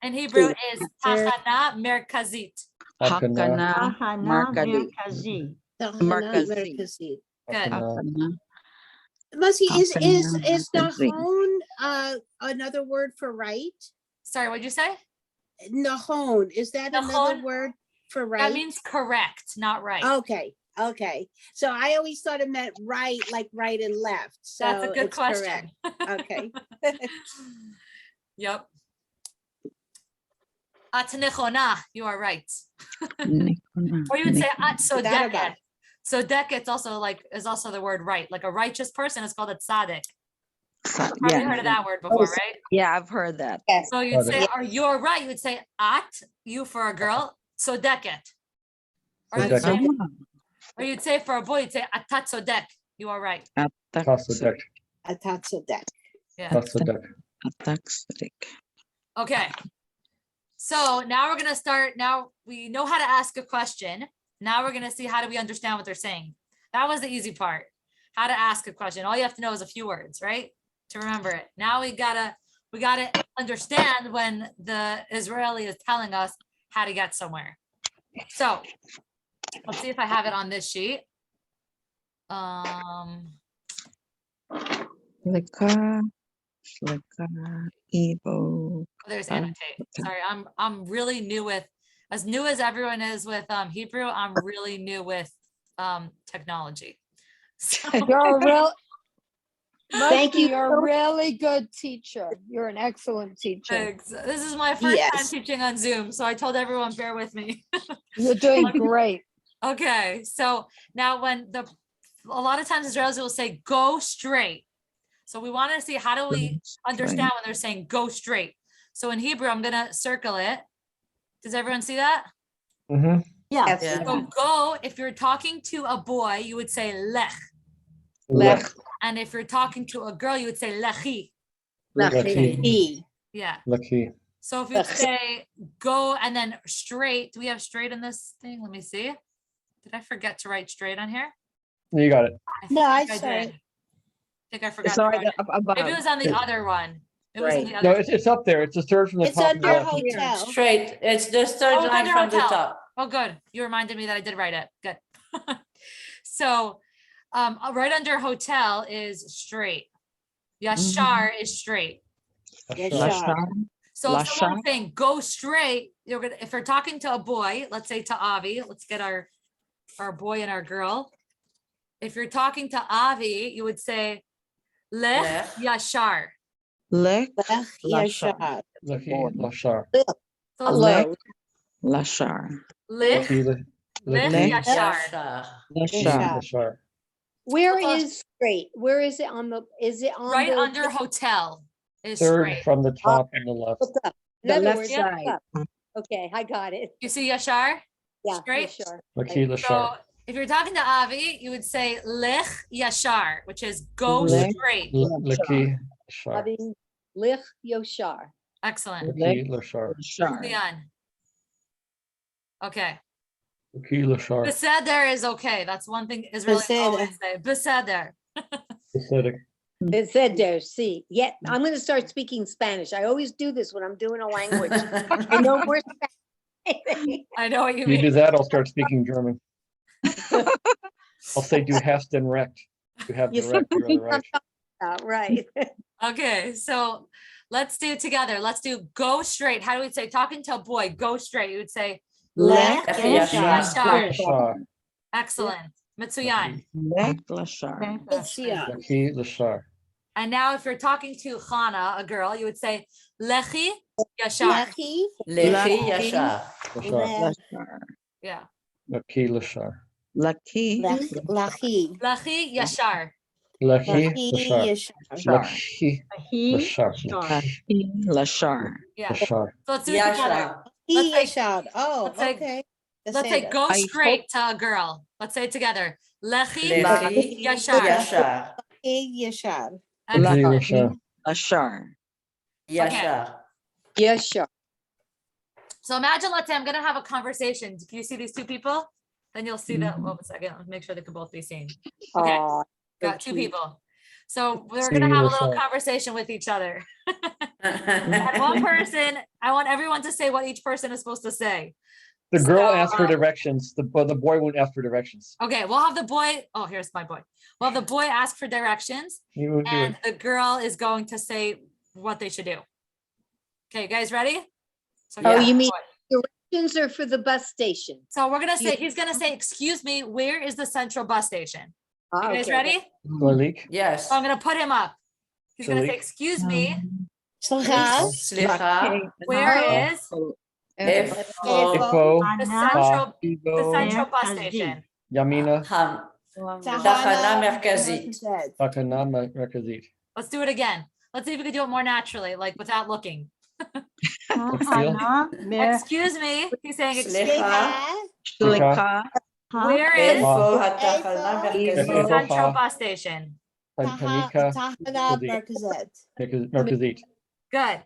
S1: in Hebrew is Tachana Merkazit.
S3: Takana.
S6: Tahana
S10: Merkazit.
S6: Merkazit.
S10: Merkazit.
S1: Good.
S3: Takana.
S11: Must is
S10: Merkazit.
S11: Nahon another word for right?
S1: Sorry, what'd you say?
S11: Nahon, is that another
S1: Nahon?
S11: word for right?
S1: That means correct, not right.
S11: Okay, okay. So I always thought it meant right, like right and left. So
S1: That's a good
S11: it's
S1: question.
S11: correct. Okay.
S1: Yep. Atnechona, you are right. Or you would say
S11: Tadarabah.
S1: atzodeket. So deket is also the word right. Like a righteous person is called a tzaddik. Probably heard of that word before, right?
S10: Yeah, I've heard that.
S11: Yes.
S1: So you'd say,
S3: Tzaddik.
S1: or you're right. You would say at, you for a girl, so deket.
S3: Tzodeket.
S1: Or you'd say for a boy, you'd say atat tzodek. You are right.
S3: Tasodek.
S11: Atatzodek.
S1: Yeah.
S3: Tasodek.
S1: Okay. So now we're gonna start. Now we know how to ask a question. Now we're gonna see how do we understand what they're saying. That was the easy part. How to ask a question. All you have to know is a few words, right? To remember it. Now we gotta understand when the Israeli is telling us how to get somewhere. So let's see if I have it on this sheet.
S10: Shlaka. Evo.
S1: There's annotate. Sorry, I'm really new with, as new as everyone is with Hebrew, I'm really new with technology. So,
S9: You're a real.
S6: Thank you
S9: You're
S6: so-
S9: a really good teacher. You're an excellent teacher.
S1: thanks. This is my first time
S11: Yes.
S1: teaching on Zoom, so I told everyone bear with me.
S9: You're doing great.
S1: Okay, so now a lot of times Israelis will say go straight. So we want to see how do we understand when they're saying go straight. So in Hebrew, I'm gonna circle it. Does everyone see that?
S3: Mm-hmm.
S6: Yeah.
S4: Yeah.
S1: So go, if you're talking to a boy, you would say lech.
S3: Lech.
S1: And if you're talking to a girl, you would say lechi.
S3: Lucky.
S1: Yeah.
S3: Lucky.
S1: So if you say go and then straight, do we have straight in this thing? Let me see. Did I forget to write straight on here?
S3: You got it.
S11: No, I
S1: think
S11: saw
S1: did.
S11: it.
S1: I think I forgot.
S10: It's
S1: to
S10: already
S1: write it.
S10: up above.
S1: Maybe it was on the other one. It was on the
S10: Right.
S3: No,
S1: other.
S3: it's up there. It's the third from the
S11: It's
S3: top.
S11: under
S3: left.
S11: hotel.
S4: Straight, it's the third
S1: Oh, it's
S4: line
S1: under
S4: from the
S1: hotel.
S4: top.
S1: Oh, good. You reminded me that I did write it. Good. So right under hotel is straight. Yashar is straight.
S11: Yashar.
S1: So if
S10: Lashar.
S1: someone's saying go straight, you're gonna, if we're talking to a boy, let's say to Avi, let's get our boy and our girl. If you're talking to Avi, you would say lech
S4: Lech.
S1: yashar.
S10: Lech
S11: Yashar.
S3: Lucky. Lashar.
S1: So let's
S10: Lech
S1: say
S10: Lashar.
S1: lech
S3: Lucky.
S1: lech
S3: Lucky.
S1: yashar.
S4: Yashar.
S10: Lashar.
S3: Lashar.
S9: Where
S1: So-
S9: is straight? Where is it on the, is it on
S1: Right
S9: the?
S1: under hotel is
S3: Third
S1: straight.
S3: from the top on the left.
S9: Look up. In
S8: The
S9: other
S8: left
S9: words,
S8: side.
S9: look up. Okay, I got it.
S1: You see yashar?
S9: Yeah,
S1: Straight?
S9: sure.
S3: Lucky.
S1: So
S3: Lashar.
S1: if you're talking to Avi, you would say lech yashar, which is go
S10: Lech.
S1: straight.
S3: Lucky. Lashar.
S9: Having Lich Yoshar.
S1: Excellent.
S3: Lucky. Lashar.
S10: Lashar.
S1: Leon. Okay.
S3: Lucky. Lashar.
S1: Beseder is okay. That's one thing Israelis
S11: Beseder.
S1: always say. Beseder.
S3: Pathetic.
S9: It said there, see, yeah, I'm gonna start speaking Spanish. I always do this when I'm doing a language. I know more Spanish.
S1: I know what you
S3: If you do
S1: mean.
S3: that, I'll start speaking German. I'll say, du hast den Recht. You have the
S9: You
S3: right. You're on the right.
S9: Right.
S1: Okay, so let's do it together. Let's do go straight. How do we say talking to a boy? Go straight. You would say
S11: Lech
S4: Yashar.
S1: Yashar.
S3: Lashar.
S1: Excellent. Mitsuyan.
S10: Lech Lashar.
S11: Yashar.
S3: Lucky. Lashar.
S1: And now if you're talking to Chana, a girl, you would say Lechi Yashar.
S11: Lechi.
S4: Lechi Yashar.
S3: Lashar.
S10: Lashar.
S1: Yeah.
S3: Lucky. Lashar.
S10: Lucky.
S11: Lechi.
S1: Lechi Yashar.
S3: Lucky.
S11: Lechi
S3: Lashar.
S11: Yashar.
S3: Lucky. Lashar.
S10: Lucky Lashar.
S1: Yeah.
S3: Lashar.
S1: So let's do it together.
S4: Yashar.
S1: Let's say-
S11: Yashar. Oh,
S1: let's say-
S11: okay.
S1: Let's say go
S10: I
S1: straight to a girl. Let's say it together. Lechi
S4: Lechi
S1: Yashar.
S4: Yashar.
S11: Yashar.
S3: Lucky.
S1: Excellent.
S3: Lashar.
S10: Lashar.
S4: Yashar.
S9: Yoshar.
S1: So imagine, let's say I'm gonna have a conversation. Can you see these two people? Then you'll see that. One second, let's make sure they can both be seen. Okay,
S9: Aw,
S1: got two
S9: cute.
S1: people. So we're
S3: See
S1: gonna have a
S3: you
S1: little
S3: later.
S1: conversation with each other. And one person, I want everyone to say what each person is supposed to say.
S3: The girl
S1: So,
S3: asked for directions. The boy won't ask for directions.
S1: Okay, we'll have the boy. Oh, here's my boy. Well, the boy ask for directions,
S3: You would do
S1: and
S3: it.
S1: the girl is going to say what they should do. Okay, you guys ready? So
S9: Oh,
S1: here's
S9: you
S1: the
S9: mean
S1: boy.
S9: directions are for the bus station?
S1: So we're gonna say, he's gonna say, excuse me, where is the central bus station?
S9: Ah,
S1: You guys
S9: okay.
S1: ready?
S3: Malik.
S4: Yes.
S1: So I'm gonna put him up. He's gonna say,
S3: Malik.
S1: excuse me,
S11: Slicha.
S4: Slicha.
S1: where is
S4: Efo.
S3: Ifo.
S1: the central bus
S5: Merkazi.
S1: station?
S3: Yamina.
S4: Tachana Merkazit.
S3: Takana Merkazit.
S1: Let's do it again. Let's see if we can do it more naturally, like without looking. Excuse me, he's saying, excuse me,
S4: Slicha.
S10: Shlika.
S1: where is
S4: Efo hatachana
S1: the
S4: Merkazit.
S1: central bus station?
S3: Tanika
S11: Tahana Merkazet.
S3: Merkazit.
S1: Good.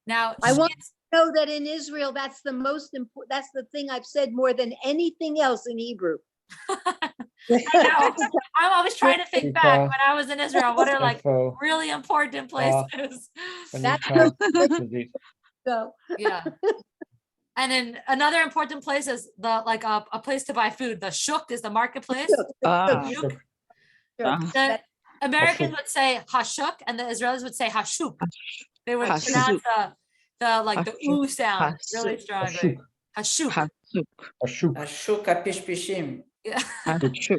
S1: Now,
S9: I want to know that in Israel, that's the most important, that's the thing I've said more than anything else in Hebrew.
S1: I know. I'm always trying to think back when I was in Israel. What are like
S3: Ifo.
S1: really important places?
S3: Tanika Merkazit.
S9: So,
S1: Yeah. And then another important place is the like a place to buy food. The shuk is the marketplace.
S10: Ah.
S1: Shuk.
S10: Ah.
S1: The Americans
S3: Hashuk.
S1: would say hashuk, and the Israelis would say hashuk. They would
S10: Hashuk.
S1: pronounce the like the
S10: Hashuk.
S1: ooh sound really
S10: Hashuk.
S1: strongly. Hashuk.
S10: Hasuk.
S3: Ashuk.
S4: Ashuka pishpishim.
S1: Yeah.
S10: Hasuk.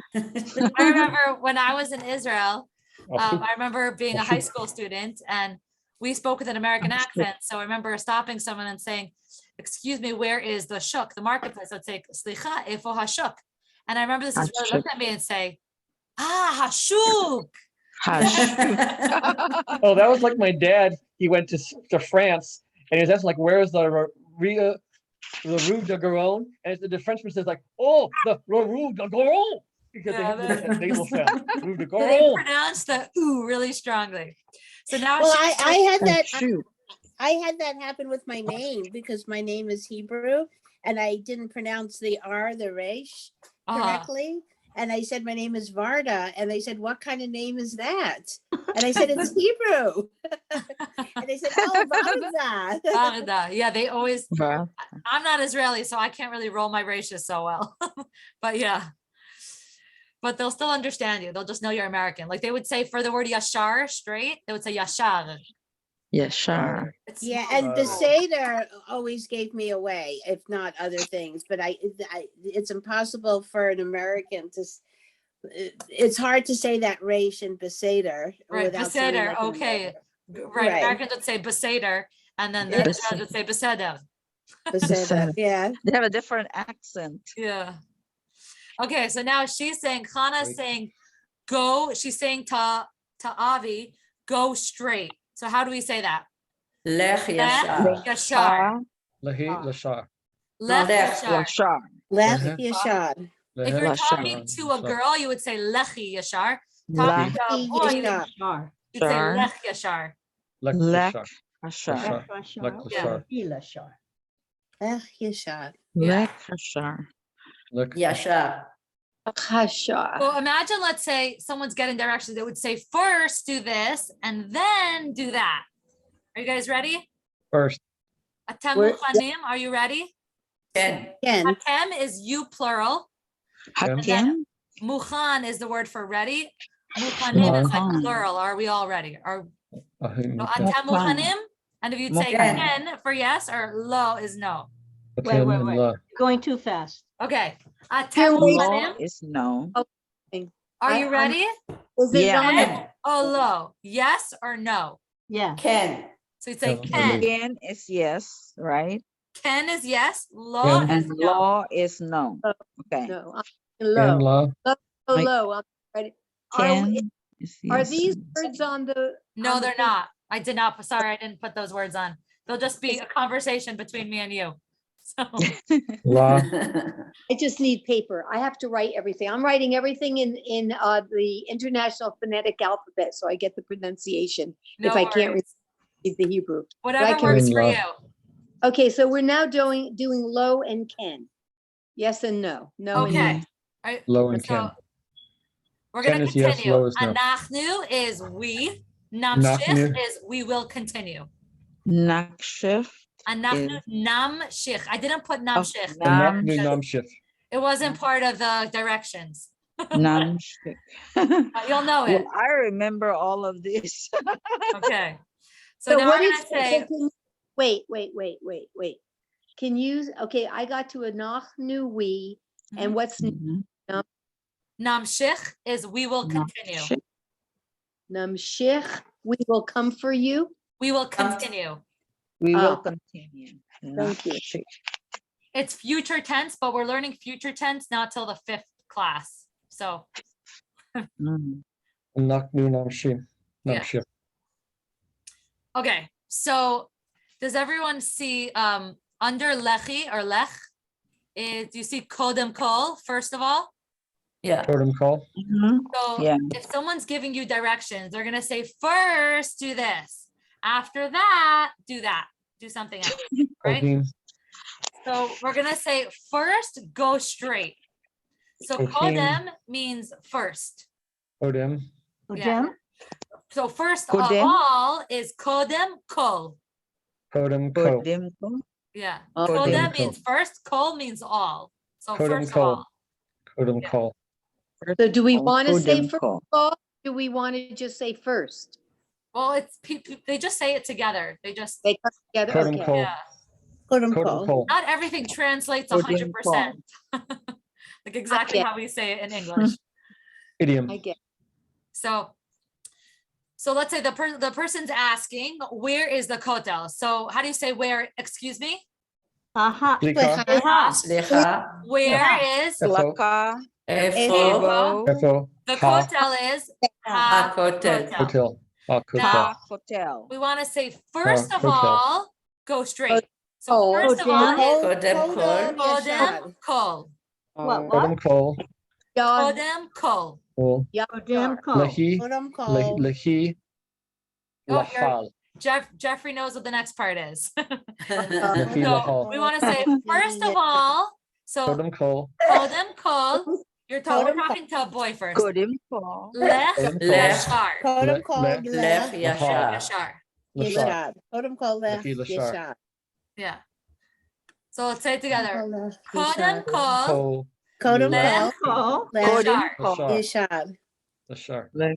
S1: I remember when I was in Israel,
S3: Ashuk.
S1: I remember being a high school student and we spoke with an American accent. So I remember stopping someone and saying, excuse me, where is the shuk, the marketplace? I'd say, slicha, efo hashuk. And I remember this Israeli looked at me and say, ah, hashuk.
S10: Hasuk.
S3: Oh, that was like my dad. He went to France and he was asking like, "Where's the Rue de Garonne?" And the Frenchman says like, "Oh, the Rue de Garonne." Because they
S1: Yeah,
S3: have the nasal sound. Move to
S1: They
S3: go.
S1: pronounce the ooh really strongly. So now
S11: Well,
S1: she's
S11: I had that.
S10: Shoot.
S11: I had that happen with my name because my name is Hebrew and I didn't pronounce the R, the Resh correctly. And I said, my name is Varda. And they said, what kind of name is that? And I said, it's Hebrew. And they said, oh, Varda.
S1: Varda. Yeah, they always,
S10: Well,
S1: I'm not Israeli, so I can't really roll my ratios so well. But yeah. But they'll still understand you. They'll just know you're American. Like they would say for the word yashar, straight, they would say yashar.
S10: yeah, sure.
S1: It's
S11: Yeah, and
S3: Uh,
S11: the Seder always gave me away, if not other things. But it's impossible for an American to. It's hard to say that Resh and Beseder
S1: right.
S11: without sounding
S1: Beseder,
S11: like an
S1: okay.
S11: American.
S1: Right.
S11: Right.
S1: Americans would say beseder, and then the
S11: Yeah.
S1: Israelis would say beseder.
S11: Beseder, yeah.
S10: They have a different accent.
S1: Yeah. Okay, so now she's saying, Chana's saying, go, she's saying to Avi, go straight. So how do we say that?
S4: Lech
S1: Lech
S4: yashar.
S1: yashar.
S3: Lehi Lashar.
S1: Lech
S4: Lech
S1: yashar.
S10: Yashar.
S11: Lech
S3: Uh-huh.
S11: Yashad.
S1: If you're
S10: Lashar.
S1: talking to a girl, you would say lechi yashar.
S10: Lech
S1: Talking to a boy,
S11: Yashar.
S1: you'd say
S10: Yashar.
S1: lech yashar.
S3: Lech
S10: Lech
S3: Lashar.
S10: Yashar.
S3: Lech Lashar.
S11: Lech Yashad.
S10: Lech Yashar.
S3: Lech
S4: Yashar.
S1: Well, imagine, let's say someone's getting directions. They would say, first do this and then do that. Are you guys ready?
S3: first.
S1: Atem
S11: We're-
S1: muchanim, are you ready?
S4: Ken.
S11: Again,
S1: Atem is you plural.
S10: Hakim.
S1: Muchan is the word for ready. Muchanim is like
S10: Muchan.
S1: plural. Are we all ready? So
S3: Ahim.
S1: atem muchanim, and if you'd say
S4: Muchan.
S1: ken for yes or lo is no.
S6: Wait,
S3: Atem
S6: wait,
S3: and
S6: wait.
S3: La.
S6: Going too fast.
S1: Okay. Atem
S11: Here, wait.
S10: Law
S1: muchanim,
S10: is no.
S1: are you
S11: I'm-
S1: ready?
S11: is it
S10: Yeah.
S11: on?
S1: Ken or lo? Yes or no?
S6: Yeah.
S4: Ken.
S1: So you'd say
S3: Ken.
S1: ken.
S10: Again is yes, right?
S1: Ken is yes. Lo
S3: Ken.
S1: is
S10: And
S1: no.
S10: law is no. Okay.
S9: No,
S3: And
S9: low,
S3: La.
S10: Like-
S9: low. I'm ready.
S10: Ken is
S9: Are
S10: yes.
S9: these words on the?
S1: No,
S9: on the
S1: they're
S9: page?
S1: not. I did not. Sorry, I didn't put those words on. They'll just be a conversation between me and you. So
S3: La.
S9: I just need paper. I have to write everything. I'm writing everything in the International Phonetic Alphabet, so I get the pronunciation
S1: no
S9: if I can't
S1: worries.
S9: read the Hebrew.
S1: Whatever
S9: can
S1: works
S3: read
S1: for
S3: lo.
S1: you.
S9: Okay, so we're now doing low and Ken. Yes and no. No and
S1: Okay.
S9: yes.
S1: All right.
S3: Lo and
S1: So
S3: Ken.
S1: we're
S3: Ken
S1: gonna
S3: is yes,
S1: continue.
S3: lo is no.
S1: Anachnu is we. Namshich
S3: Nachnu.
S1: is we will continue.
S10: Nakshif.
S1: Anachnu
S10: Is-
S1: namshich. I didn't put
S10: Oh,
S1: namshich.
S10: Nam-
S3: Namnu Namshif.
S1: It wasn't part of the directions.
S10: Namshik.
S1: But you'll know it.
S10: Well, I remember all of this.
S1: Okay. So,
S9: So
S1: now
S9: what
S1: we're
S9: is,
S1: gonna say
S9: wait. Can you, okay, I got to a Nachnu we, and what's
S10: Mhm.
S1: namshich is we will continue.
S10: Namshik.
S9: Namshich, we will come for you?
S1: We will continue.
S10: We will
S9: Ah.
S10: continue.
S9: Thank you.
S10: Namshik.
S1: It's future tense, but we're learning future tense not till the 5th class. So
S10: Mm.
S3: Nachnu Namshim.
S1: Yeah.
S3: Namshif.
S1: okay. So does everyone see under lechi or lech? Do you see kodem kol first of all?
S4: Yeah.
S3: Totem call.
S10: Mhm.
S1: So
S10: Yeah.
S1: if someone's giving you directions, they're gonna say first do this. After that, do something else. Right?
S3: Ohim.
S1: So we're gonna say first go straight. So
S3: Okay.
S1: kodem means first.
S3: Odem.
S1: Yeah. So first
S10: Kodem?
S1: of all is kodem kol.
S3: Kodem Ko.
S10: Kodimko.
S1: Yeah.
S10: Oh,
S1: Kodem
S3: Kodem
S1: means first, kol means all. So
S3: Kodem
S1: first of
S3: kol.
S1: all.
S3: Kodem
S1: Yeah.
S3: Call.
S9: So do we
S10: Oh,
S9: want to say first
S10: Kodimko.
S9: of all? Do we want to just say first?
S1: Well, it's they just say it together. They just
S9: They come together,
S3: Kodem
S9: okay.
S3: Call.
S1: yeah.
S3: Kodem
S11: Kodem
S3: Call.
S1: Not everything translates
S10: Kodimko.
S1: 100%. Like exactly
S9: get
S1: how we say it in English.
S3: Idiom.
S9: I get,
S1: So let's say the person's asking, where is the kotel? So how do you say where? Excuse me.
S6: Aha.
S3: Slika.
S4: Slicha.
S1: Where is
S3: Efo.
S10: Laka.
S4: Efo.
S10: Evo.
S3: Efo.
S1: the
S3: Ha.
S1: kotel? Is
S4: HaKotel.
S1: kotel.
S3: Hotel. Ha. Kotel.
S10: Ha Hotel.
S1: We want to say first of
S3: Hotel.
S1: all, go straight. So
S9: Oh,
S1: first of all, is
S4: Kodem kol.
S1: kodem kol.
S6: What?
S3: Kodem Call.
S9: Yod,
S1: Kodem kol.
S2: Kol.
S6: Kodem kol.
S2: Lehi.
S11: Kodem kol.
S2: Lehi.
S1: Oh,
S2: Lahal.
S1: Jeffrey knows what the next part is.
S2: Lehi
S1: So
S2: lahal.
S1: we want to say, first of all, so
S2: Kodem kol.
S1: Kodem kol, we're
S11: Kodem
S1: talking to a boy first.
S5: Kodem kol.
S1: Lech
S2: Kodem kol.
S1: yashar.
S11: Kodem kol
S2: Lech
S11: lech
S4: Yashar.
S1: Yashar.
S2: Lashar.
S11: yeshad. Kodem kol lech
S2: Lehi lashar.
S11: yeshad.
S1: Yeah. So let's say it together.
S11: Lech
S1: Kodem
S11: yeshad.
S1: kol
S2: Kol.
S11: Kodem
S1: Lech
S11: kol
S6: Kol.
S11: lech
S1: yashar.
S2: Lashar.
S11: yeshad.
S2: Lashar.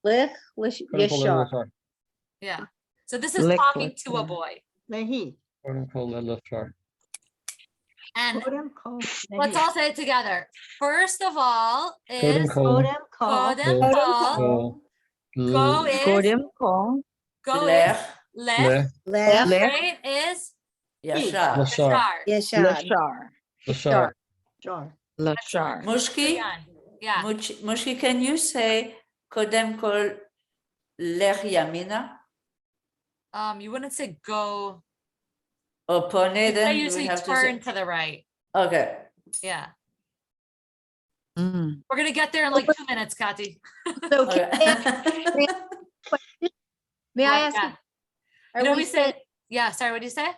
S9: Lich,
S2: Kodem kol
S9: Yeshar.
S2: lashar.
S1: Yeah. So this is
S5: Lech
S1: talking to a
S5: lashar.
S1: boy.
S6: Lehi.
S2: Kodem kol lashar.
S1: And
S6: Kodem kol.
S1: let's
S6: Lehi.
S1: all say it together. First of all
S2: Kodem
S1: is
S2: kol.
S6: Kodem kol.
S1: Kodem
S11: Kodem
S1: kol.
S11: kol.
S1: Go is
S5: Kodem kol.
S1: go is
S4: Lech
S1: lech.
S11: Lech
S5: Lech
S1: Right is
S4: Yashar.
S2: Lashar.
S1: yashar.
S11: yeshad.
S5: lashar.
S2: Lashar.
S6: Shar.
S5: Lashar.
S4: Mushki,
S1: Yeah.
S4: Mushki, can you say Kodem kol lech yamina?
S1: You wouldn't say go.
S4: Or pone,
S1: I
S4: then we
S1: usually
S4: have to
S1: turn
S4: say.
S1: to the right.
S4: Okay.
S1: Yeah.
S5: Mm.
S1: We're gonna get there in like 2 minutes, Kati.
S9: So can I ask-
S4: Okay.
S9: may I
S1: Yeah,
S9: ask,
S1: yeah.
S9: are
S1: You know,
S9: we
S1: we say,
S9: saying,
S1: yeah, sorry, what do you say?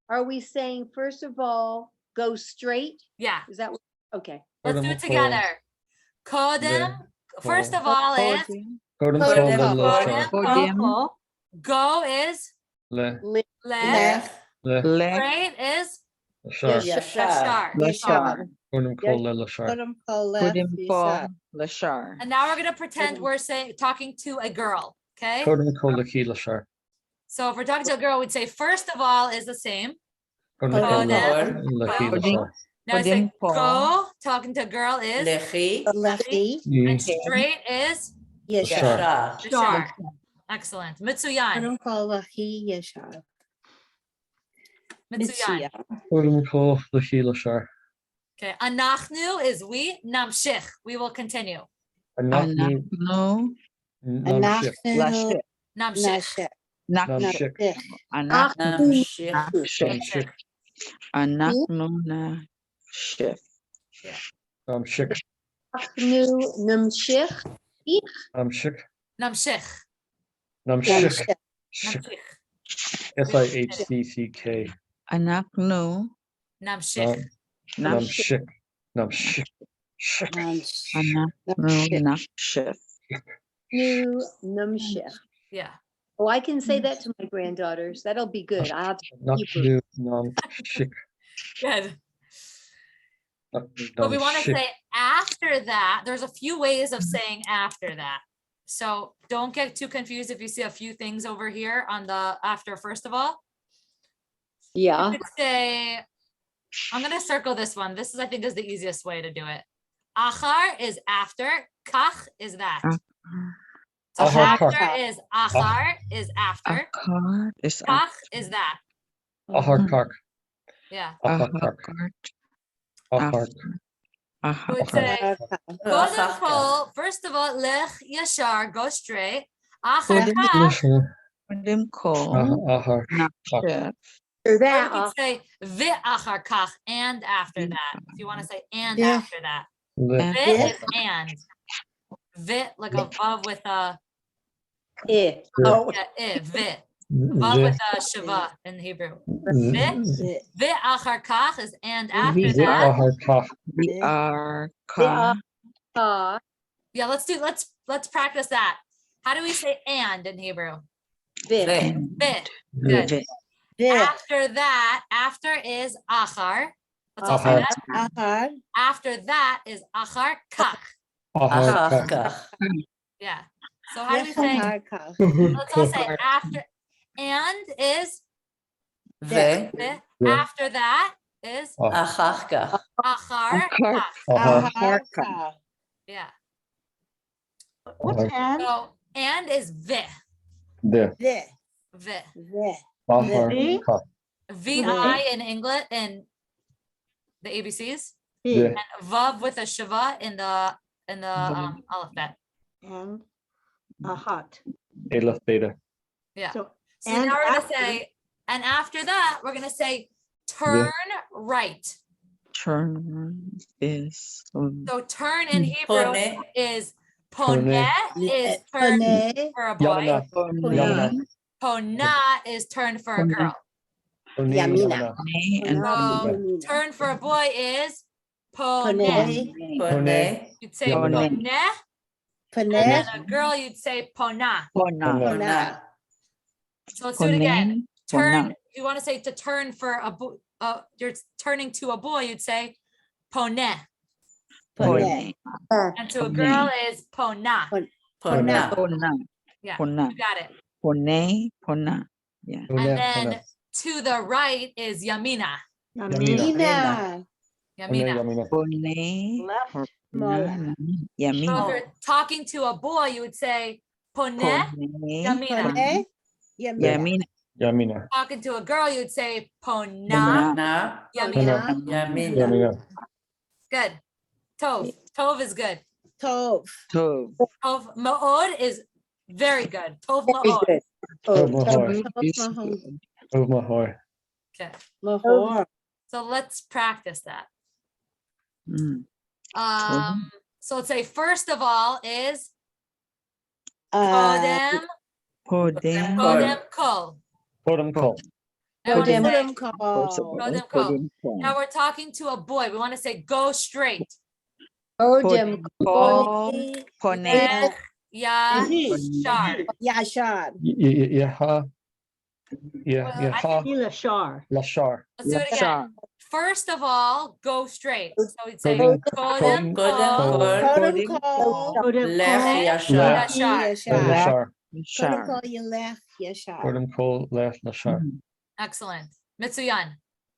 S9: are we saying, first of all, go straight?
S1: Yeah,
S9: Is that, what? Okay.
S1: let's do
S2: Kodem
S1: it
S2: kol.
S1: together. Kodem, first of all is
S5: Kodem.
S2: Kodem
S11: Kodem
S2: kol
S11: kol.
S2: lashar.
S1: Kodem.
S5: Kodem.
S1: Go is
S2: Le.
S9: Lich,
S1: lech.
S2: Le.
S5: Lech
S1: Right is
S2: Lashar.
S4: Yashar.
S1: yashar.
S5: lashar.
S2: Kodem kol lashar.
S11: Kodem kol lech
S5: Kodem kol
S11: yeshad.
S5: lashar.
S1: And now we're gonna pretend we're talking to a girl, okay?
S2: Kodem kol lehi lashar.
S1: So if we're talking to a girl, we'd say, first of all is the same.
S2: Kodem kol
S1: Kodem
S2: lehi
S1: kol.
S2: lashar.
S1: Now I say
S5: Kodem kol.
S1: go, talking to a girl is,
S4: Lechi
S11: Lechi
S1: and straight is
S11: yeshad.
S4: Yashar.
S1: yashar. Excellent. Mitsuyan.
S11: Kodem kol lechi yeshad.
S1: Mitsuyan.
S2: Kodem kol lehi lashar.
S1: Okay. Anachnu is we. Namshich. We will continue.
S2: Anachnu
S5: Anachnu
S2: namshik.
S5: lashik.
S1: Namshich.
S5: Nakshik.
S2: Namshik.
S5: Anachnu
S4: Namshich.
S5: nakshik.
S2: Namshik.
S5: Anachnu nashik.
S2: Namshik.
S9: Achnu, Namshich,
S2: Namshik.
S1: Namshich.
S2: Namshik. Shik.
S1: Namshich.
S2: Sichck.
S5: Anachnu
S1: Namshich.
S2: Namshik. Namshik. Shik.
S5: Anachnu nakshik.
S9: Nu, Namshich.
S1: Yeah.
S9: Oh, I can say that to my granddaughters. That'll be good. I'll have to Hebrew.
S2: Nachnu namshik.
S1: Good. But we want to say after that, there's a few ways of saying after that. So don't get too confused if you see a few things over here on the after, first of all.
S9: Yeah.
S1: You could say, I'm going to circle this one. This is, I think, is the easiest way to do it. Achar is after, kach is that. So
S2: Achar,
S1: after
S11: kach.
S1: is achar is after,
S5: Akar is
S1: kach is that.
S2: Ahar kak.
S1: Yeah.
S2: Ahar kak. Ahar.
S1: You would say,
S11: Okay.
S1: Kodem kol, first of all, lech yashar, go straight. Achar
S5: Kodem
S1: kach,
S5: Kodem kol
S2: Ahar.
S5: nakshik.
S9: Or
S1: or you
S9: that,
S1: could say vi achar kach, and after that. If you want to say and
S11: Yeah.
S1: after that.
S2: Le.
S1: Vi is and. Vi, like a vav with a,
S9: eh. Oh,
S1: yeah, vi. Vav with a shiva in Hebrew. Vi, vi achar kach is and after that.
S2: Ahar kak.
S5: We are
S9: Yeah.
S5: ka.
S1: Yeah, let's practice that. How do we say and in Hebrew?
S9: Vic.
S1: Vi. Good.
S5: Vi.
S11: Vit.
S1: After that, after is achar. Let's all say
S2: Achar.
S1: that.
S11: Ahad.
S1: After that is achar kach.
S2: Ahar kak.
S4: Achar
S1: Yeah. So how do we say?
S11: Ahad kach.
S1: Let's all say after. And is
S4: Ve.
S1: vi. After that is
S4: Achar kach.
S1: achar
S5: Achar.
S1: kach.
S2: Ahar.
S11: Ahad kach.
S1: Yeah.
S6: What's and?
S1: So and is vi.
S2: De.
S11: Vit.
S1: Vi.
S11: Vit.
S2: Ahar kak.
S1: Vi in English in the ABCs.
S2: De.
S1: And vav with a shiva in the alphabet.
S6: And a hot.
S2: Elef beta.
S1: Yeah.
S6: So,
S1: So
S6: and
S1: now we're gonna
S6: after-
S1: say, and after that, we're gonna say turn right.
S5: Turn is.
S1: So turn in Hebrew
S4: Pone.
S1: is
S2: Pone.
S1: poneh is turn
S11: Pone,
S1: for a boy.
S2: Yamana. Yamana.
S1: Pona is turn for a girl.
S2: Pone,
S11: Yamina.
S2: Yamana.
S5: And
S1: So turn for a boy is
S11: Pone,
S1: poneh.
S4: Pone.
S1: You'd say
S2: Yamina.
S1: poneh, and
S11: Pone,
S1: then a girl you'd say pona.
S5: Pona.
S11: Pona.
S1: So let's do it again. Turn.
S5: Pona.
S1: If you want to say to turn for a boy, you're turning to a boy, you'd say poneh,
S5: Pone.
S1: and to a girl is pona.
S4: Pona.
S5: Pona.
S1: Yeah,
S5: Pona.
S1: you got it.
S5: Pone. Pona. Yeah.
S2: Pone,
S1: And then
S2: Pone.
S1: to the right is yamina.
S2: Yamina.
S11: Ina,
S2: Pone,
S1: Yamina.
S2: Yamina.
S5: Pone.
S6: Left.
S5: Or
S11: Mola.
S5: pona.
S1: So
S5: Yamina.
S1: if you're talking to a boy, you would say poneh.
S5: Pone.
S1: Yamina.
S11: Pone, Yamina.
S5: Yamina.
S2: Yamina.
S1: Talking to a girl, you'd say pona.
S4: Na.
S1: Yamina.
S4: Yamina.
S2: Yamina.
S1: Good. Tov. Tov is good.
S11: Tov.
S5: Tov.
S1: Tov ma'od is very good. Tov
S9: Very
S1: ma'od.
S9: good.
S2: Tov
S9: Oh,
S2: Mahoy.
S11: Tov
S5: is
S11: Mahon.
S5: good.
S2: Tov Mahoy.
S1: Okay.
S11: Mahor.
S1: So let's practice that.
S5: Mm.
S1: So let's say first of all is
S11: Uh,
S1: kodem,
S5: Podem.
S1: kodem kol.
S2: Kodem Kol.
S1: Now we're
S9: Kodem.
S1: saying
S11: Kodem Kol.
S1: Kodem kol. Now we're talking to a boy. We want to say go straight.
S9: Odem.
S5: Pone.
S1: Lech
S11: Mhm.
S1: yashar.
S11: Yashar.
S2: Yaha. Yaha.
S6: Elashar.
S2: Lashar.
S1: Let's do it again. First of all, go straight. So we'd say
S2: Kodem
S1: kodem
S4: Kodem
S1: kol.
S4: kol.
S11: Kodem Kol.
S6: Kodem
S4: Lech
S6: kol.
S4: yashar.
S1: Yashar.
S11: Yashar.
S2: Lashar.
S11: Kodem Kol Yelech Yashar.
S2: Kodem Kol Lech Lashar.
S1: Excellent. Mitsuyan.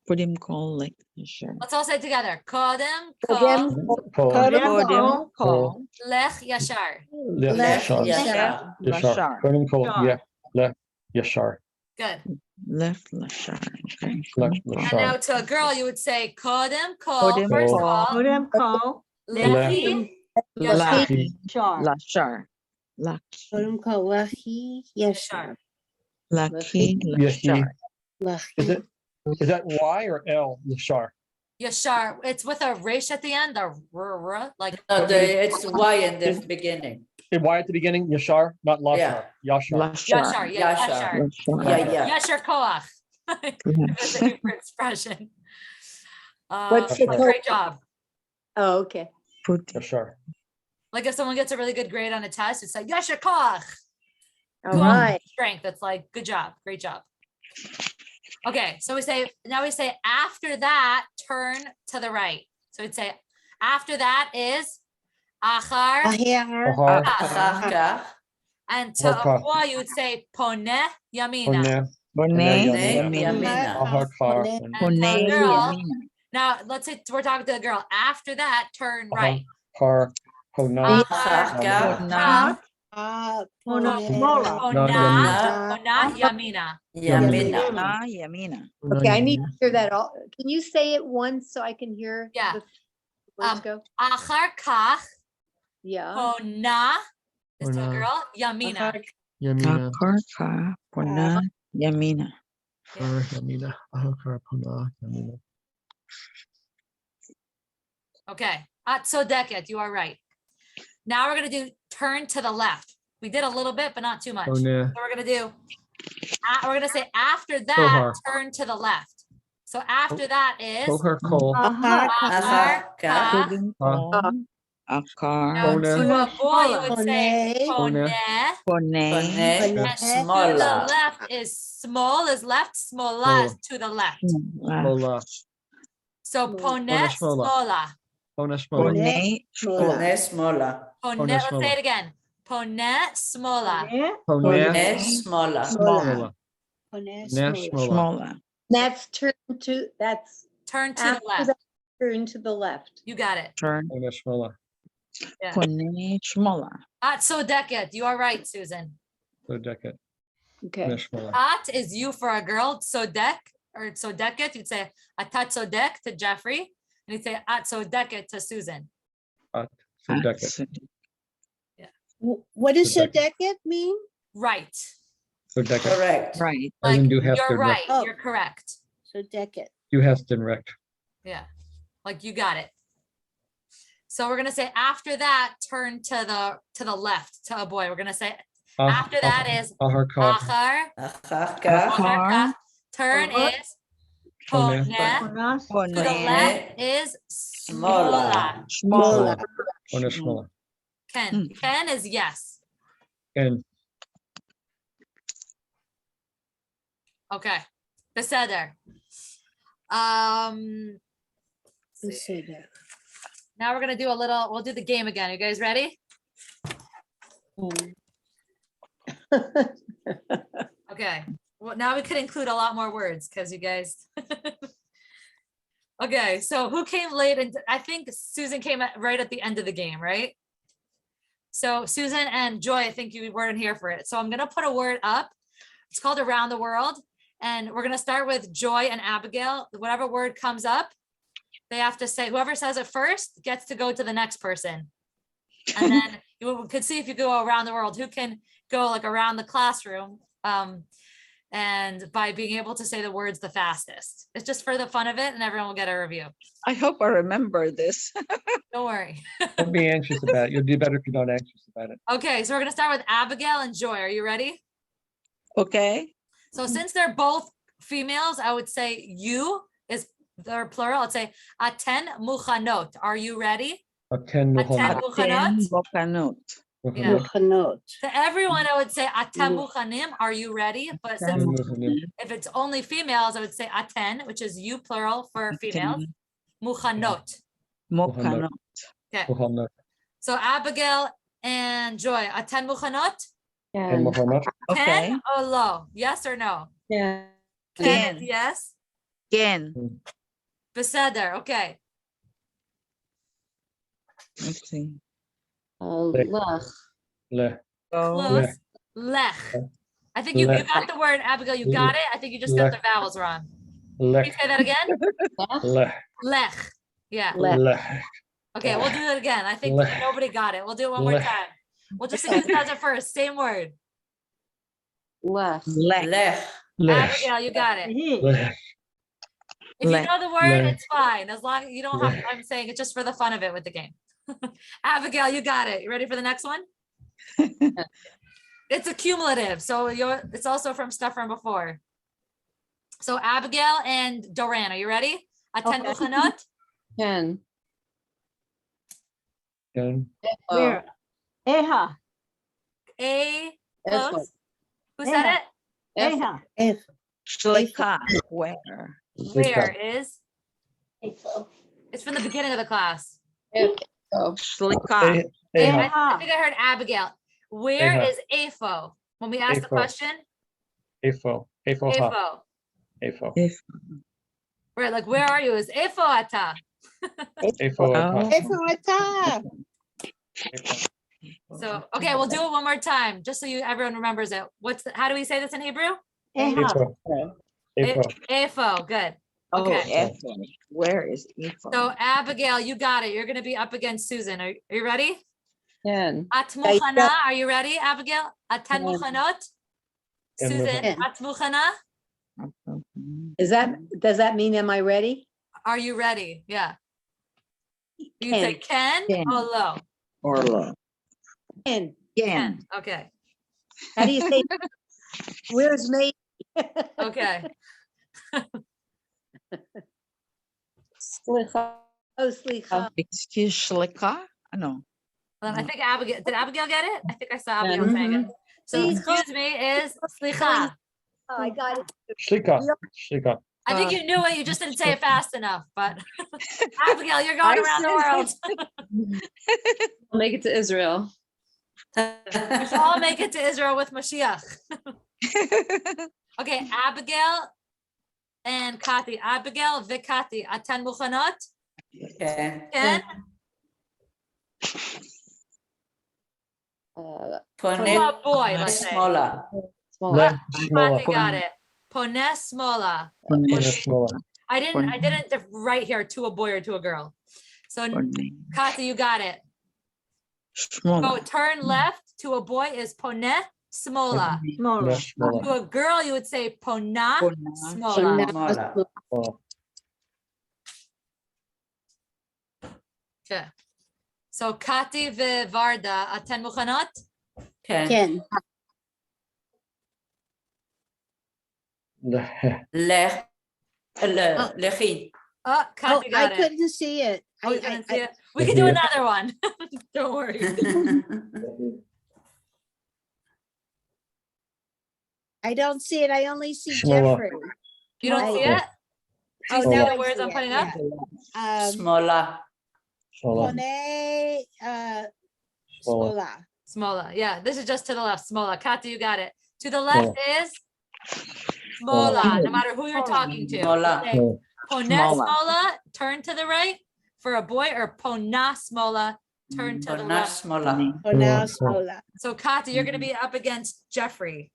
S5: Podem call like sure.
S1: Let's all say it together. Kodem kol
S9: Kodem.
S2: Kol
S11: Kodem
S5: Podem
S11: Kol.
S5: call.
S1: lech yashar.
S2: Lech
S11: Lech
S2: Lashar.
S11: Yashar.
S2: Yashar.
S5: Lashar.
S2: Kodem Kol.
S6: Yashar.
S2: Yeah. Lech Yashar.
S1: Good.
S5: Left Lashar. Okay.
S2: Lech
S1: And
S2: Lashar.
S1: now to a girl, you would say kodem kol.
S5: Podem
S1: First of
S2: kol.
S1: all,
S6: Kodem kol.
S1: lechi
S5: La.
S1: yashar.
S6: Shar.
S5: Lashar. Lucky.
S11: Kodem Kol Lechi Yashar.
S5: Lucky.
S2: Yahi.
S11: Lechi.
S2: Is that Y or L? Lashar.
S1: Yashar. It's with a resh at the end, a r, like
S4: No, it's Y in the beginning.
S2: Y at the beginning, Yashar, not Lashar.
S4: Yeah.
S2: Yashar.
S5: Lashar.
S1: yashar. Yeah,
S4: Yashar.
S1: yashar.
S4: Yeah, yeah.
S1: Yashar koach. That's a Hebrew expression.
S9: What's
S2: the
S1: But
S2: code?
S1: great job.
S9: Oh, okay.
S5: Put
S2: Yashar.
S1: Like if someone gets a really good grade on a test, it's like yashar koach.
S9: All right.
S1: Strength. It's like good job, great job. Okay, so now we say after that, turn to the right. So we'd say after that is achar,
S11: Ahir.
S2: Ahar.
S4: Achar kach.
S1: and to a
S2: Achar.
S1: boy you would say poneh yamina.
S2: Pone.
S5: Bone.
S2: Yamina.
S5: Yamina.
S2: Ahar Kar.
S1: And to
S5: Pone.
S1: a girl,
S5: Yamina.
S1: now let's say we're talking to a girl. After that, turn right.
S2: Kar. Pona.
S1: Achar
S5: Pona.
S6: Mola.
S1: ponah yamina.
S4: Yamina.
S5: Ah, Yamina.
S9: Okay, I need to hear that all. Can you say it once so I can hear?
S1: Yeah.
S9: the words
S1: Um,
S9: go?
S1: Achar kach
S9: Yeah.
S1: ponah is to a
S2: Ponah.
S1: girl yamina.
S2: Yamina.
S5: Akarka. Pona. Yamina.
S2: Kar. Yamina. Ahar Kar. Pona. Yamina.
S1: Okay, atzodeket, you are right. Now we're gonna do turn to the left. We did a little bit, but not too much. So
S2: Pone.
S1: we're gonna do, we're gonna say after that,
S2: Kohar.
S1: turn to the left. So after that is
S2: Kohar Kol.
S6: Aha.
S1: achar
S4: kach.
S1: kach.
S5: Podem call. Akar.
S1: Now
S2: Pone.
S1: to a boy, you would say
S11: Pone.
S1: poneh.
S5: Pone.
S4: Pone.
S1: And to the
S4: Smola.
S1: left is small is left, smola is to the left.
S2: Mola.
S1: So poneh
S2: smola.
S1: smola.
S2: Pone. Shmola.
S5: Pone.
S4: Pone smola.
S1: Poneh, let's say it again. Poneh smola.
S2: Pone.
S4: Pone smola.
S2: Smola.
S11: Pone
S2: Nash
S11: Smola.
S5: Smaller.
S9: That's
S1: Turn to the
S9: after
S1: left.
S9: that, turn to the left.
S1: You got it.
S5: Turn.
S2: Pone. Shmola.
S1: Yeah.
S5: Pone. Smaller.
S1: Atzodeket, you are right, Susan.
S2: So decade.
S9: Okay.
S2: Pone. Shmola.
S1: At is you for a girl, tzodek or tzodeket. You'd say atat tzodek to Jeffrey, and you'd say at tzodeket to Susan.
S2: So decade.
S11: What does
S2: Good
S11: Sodeket mean?
S1: Right.
S2: So decade.
S4: Correct.
S5: Right.
S1: Like
S2: Doesn't do Hester
S1: you're right.
S11: Oh.
S1: You're correct.
S11: Sodeket.
S2: You Heston wrecked.
S1: Yeah. like you got it. So we're gonna say after that, turn to the left to a boy. We're gonna say after that is
S2: Ahar kach.
S1: achar.
S4: אחר כך,
S1: Achar kach. Turn
S6: Ahar.
S1: is
S2: Poneh.
S1: poneh.
S6: Ponas.
S1: To the left is
S4: שמאלה.
S1: smola.
S5: Shmola.
S2: Poneh shmola.
S1: Ken. Ken is yes.
S2: Ken.
S1: Okay. Beseder.
S11: Let's say that.
S1: Now we're gonna do we'll do the game again. You guys ready? Okay. Well, now we could include a lot more words because you guys. Okay, so who came late? And I think Susan came right at the end of the game, right? So Susan and Joy, I think you weren't here for it. So I'm gonna put a word up. It's called Around the World. And we're gonna start with Joy and Abigail. Whatever word comes up, they have to say, whoever says it first gets to go to the next person. And then you could see if you go around the world, who can go like around the classroom. And by being able to say the words the fastest. It's just for the fun of it and everyone will get a review.
S10: I hope I remember this.
S1: Don't worry.
S2: Don't be anxious about it. You'll do better if you're not anxious about it.
S1: Okay, so we're gonna start with Abigail and Joy. Are you ready?
S10: Okay.
S1: So since they're both females, I would say you is their plural. I'd say aten muchanot. Are you ready?
S2: Aten
S1: Aten
S2: muchanot.
S1: muchanot.
S10: Bokanot.
S1: Yeah.
S11: Muchanot.
S1: To everyone, I would say atem muchanim. Are you ready? But since if it's only females, I would say aten, which is you plural for females. Muchanot.
S10: Mokanot.
S1: Okay.
S2: Muchanot.
S1: So Abigail and Joy, aten muchanot.
S2: And muchanot.
S10: Okay.
S1: Ken or lo? Yes or no?
S11: Yeah.
S1: Ken is
S10: Ken.
S1: yes.
S10: Ken.
S1: Beseder. Okay.
S10: Let's see.
S2: Le.
S1: Close. Lech. I think you
S2: Lech.
S1: got the word, Abigail. You got it. I think you just got the
S2: Lech.
S1: vowels wrong. Can you
S2: Lech.
S1: say that again?
S2: Lech.
S1: Lech. Yeah.
S2: Lech.
S1: Okay, we'll do it again. I think
S2: Lech.
S1: nobody got it. We'll do it one more
S2: Lech.
S1: time. We'll just see who does it first. Same word.
S10: Lech.
S4: לך.
S2: Lech.
S1: Abigail, you got it.
S2: Lech.
S1: If you
S10: Lech.
S1: know the word,
S2: Lech.
S1: it's fine. As long as you don't have,
S2: Lech.
S1: I'm saying it's just for the fun of it with the game. Abigail, you got it. You ready for the next one? It's a cumulative, so it's also from stuff from before. So Abigail and Doran, are you ready? Aten muchanot.
S11: Ken.
S2: Ken.
S6: Where? Eha.
S1: A close. Who said
S6: Eha.
S11: F.
S10: Shlika. Where?
S1: it? Where is? It's from the beginning of the class.
S10: Shlika.
S2: Eha.
S1: I think I heard Abigail. Where
S2: Eha.
S1: is AFO? When we ask the
S2: Afo.
S1: question,
S2: Efo. Efo ha.
S1: AFO.
S2: Efo.
S1: Right, like where are you? Is AFO ata?
S2: Efo ata.
S11: Efrata.
S2: Efo.
S1: So okay, we'll do it one more time, just so everyone remembers it. How do we say this in Hebrew?
S6: Eha.
S2: Efo. Efo.
S1: AFO, good.
S10: Oh,
S1: Okay.
S10: Efo. Where is Efo?
S1: So Abigail, you got it. You're gonna be up against Susan. Are you ready?
S11: Ken.
S1: At muchana, are you ready, Abigail? Aten muchanot?
S2: Ken
S1: Susan,
S11: muchanot.
S1: at muchana?
S9: Does that mean, am I ready?
S1: Are you ready? Yeah. You say Ken
S10: Ken.
S1: or lo?
S10: Orlo.
S9: Ken.
S10: Ken.
S1: Okay,
S9: How do you say, where's me?
S1: okay.
S9: Oh, slicha.
S10: Excuse Shlika? No.
S1: I think Abigail, did Abigail get it? I think I saw Abigail saying it. So
S9: Please.
S1: excuse me is slicha.
S9: Oh, I got it.
S2: Shlika. Shlika.
S1: I think you knew it, you just didn't say it fast enough, but Abigail, you're going around the world.
S12: We'll make it to Israel.
S1: We should all make it to Israel with Mashiach. Okay, Abigail and Kati. Abigail, Vikati, Atan Muchanot.
S4: כן.
S1: Ken,
S4: פונה
S1: a boy, let's say.
S4: שמאלה.
S2: Le. Shmola.
S1: Kati got it. Poneh Smola.
S2: Shmola.
S1: I didn't write here to a boy or to a girl. So Kati, you got it. Go turn left to a boy is Poneh Smola.
S6: Smola.
S2: Shmola.
S1: To a girl, you would say Pona Smola.
S4: שמאלה.
S2: Shmola.
S1: Okay. So Kati וורדה, אתן מוכנות?
S4: כן.
S11: כן.
S4: לכי.
S1: Oh,
S11: Oh,
S1: Kati
S11: I
S1: got it.
S11: couldn't see it.
S1: Oh, you
S11: I,
S1: couldn't
S11: I,
S1: see it? We can do another one. Don't worry.
S11: I don't see it. I only see
S3: Shmola.
S11: Jeffrey.
S1: You don't see it? Do you
S11: Oh,
S1: see
S11: now
S1: the
S11: I
S1: words
S11: see
S1: I'm
S11: it,
S1: putting up?
S11: yeah.
S4: Smola.
S11: Pone, Smola.
S1: Smola. Yeah, this is just to the left. Smola. Kati, you got it. To the left is Smola, no matter who you're talking to.
S4: Smola.
S1: Say, Pone
S5: Smola.
S1: Smola, turn to the right for a boy, or Pona Smola, turn to the
S4: Pona
S1: left.
S4: Smola.
S11: Pone, Smola.
S1: So Kati, you're going to be up against Jeffrey.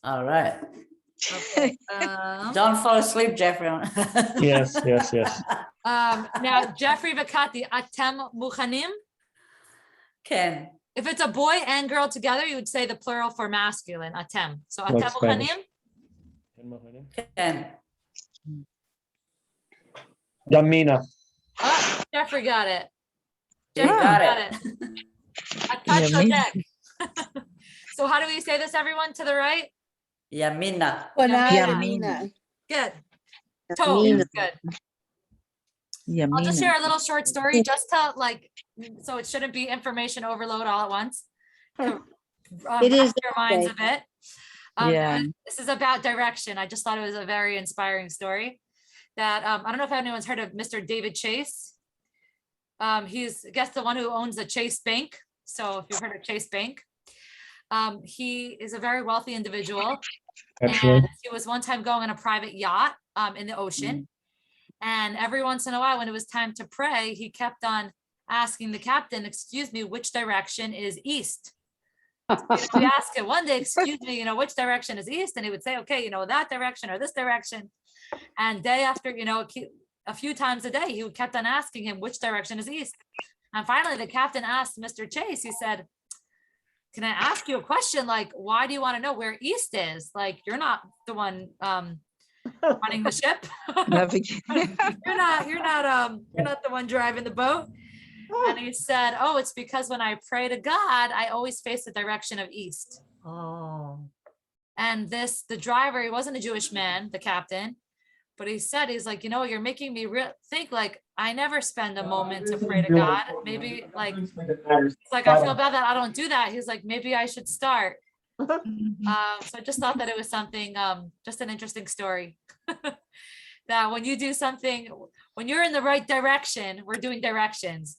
S4: All right.
S1: Okay.
S4: Don't fall asleep, Jeffrey.
S3: Yes, yes, yes.
S1: Now, Jeffrey Vakati, Atem Muchanim.
S4: כן.
S1: If it's a boy and girl together, you would say the plural for masculine, Atem. So Atem
S3: Like Spanish.
S1: Muchanim.
S4: כן.
S3: Yamina.
S1: Oh, Jeffrey got it.
S4: You
S1: Jeffrey
S4: got it.
S1: Atat
S5: Yamina.
S1: Sodek. So how do we say this, everyone? To the right?
S4: Yamina.
S11: Pone,
S1: Yamina.
S11: Yamina.
S1: Good. Toe.
S11: Yamina.
S1: Good. I'll just
S5: Yamina.
S1: share a little short story just to so it shouldn't be information overload all at once. To,
S9: It is
S1: wrap your minds a bit.
S5: Yeah.
S1: This is about direction. I just thought it was a very inspiring story that I don't know if anyone's heard of Mr. David Chase. He's, I guess, the one who owns the Chase Bank. So if you've heard of Chase Bank, he is a very wealthy individual.
S3: Actually.
S1: And he was one time going on a private yacht in the ocean. And every once in a while, when it was time to pray, he kept on asking the captain, excuse me, which direction is east? We ask it one day, excuse me, which direction is east? And he would say, okay, that direction or this direction. And day after, a few times a day, he kept on asking him which direction is east. And finally, the captain asked Mr. Chase, he said, can I ask you a question? Like, why do you want to know where east is? Like, you're not the one running the ship. You're not the one driving the boat. And he said, oh, it's because when I pray to God, I always face the direction of east.
S4: Oh.
S1: And the driver, he wasn't a Jewish man, the captain, but he said, he's like, you're making me think, like, I never spend a moment to pray to God. Maybe it's like, I feel bad that I don't do that. He's like, maybe I should start. So I just thought that it was something, just an interesting story. That when you do something, when you're in the right direction, we're doing directions.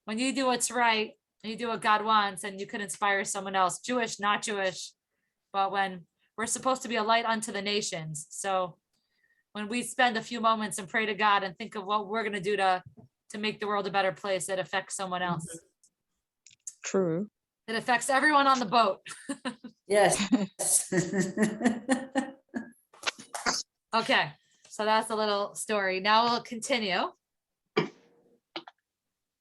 S1: When you do what's right, and you do what God wants, and you could inspire someone else, Jewish, not Jewish, but when we're supposed to be a light unto the nations. So when we spend a few moments and pray to God and think of what we're going to do to make the world a better place, it affects someone else.
S5: True.
S1: It affects everyone on the boat.
S4: Yes.
S1: Okay, so that's a little story. Now we'll continue.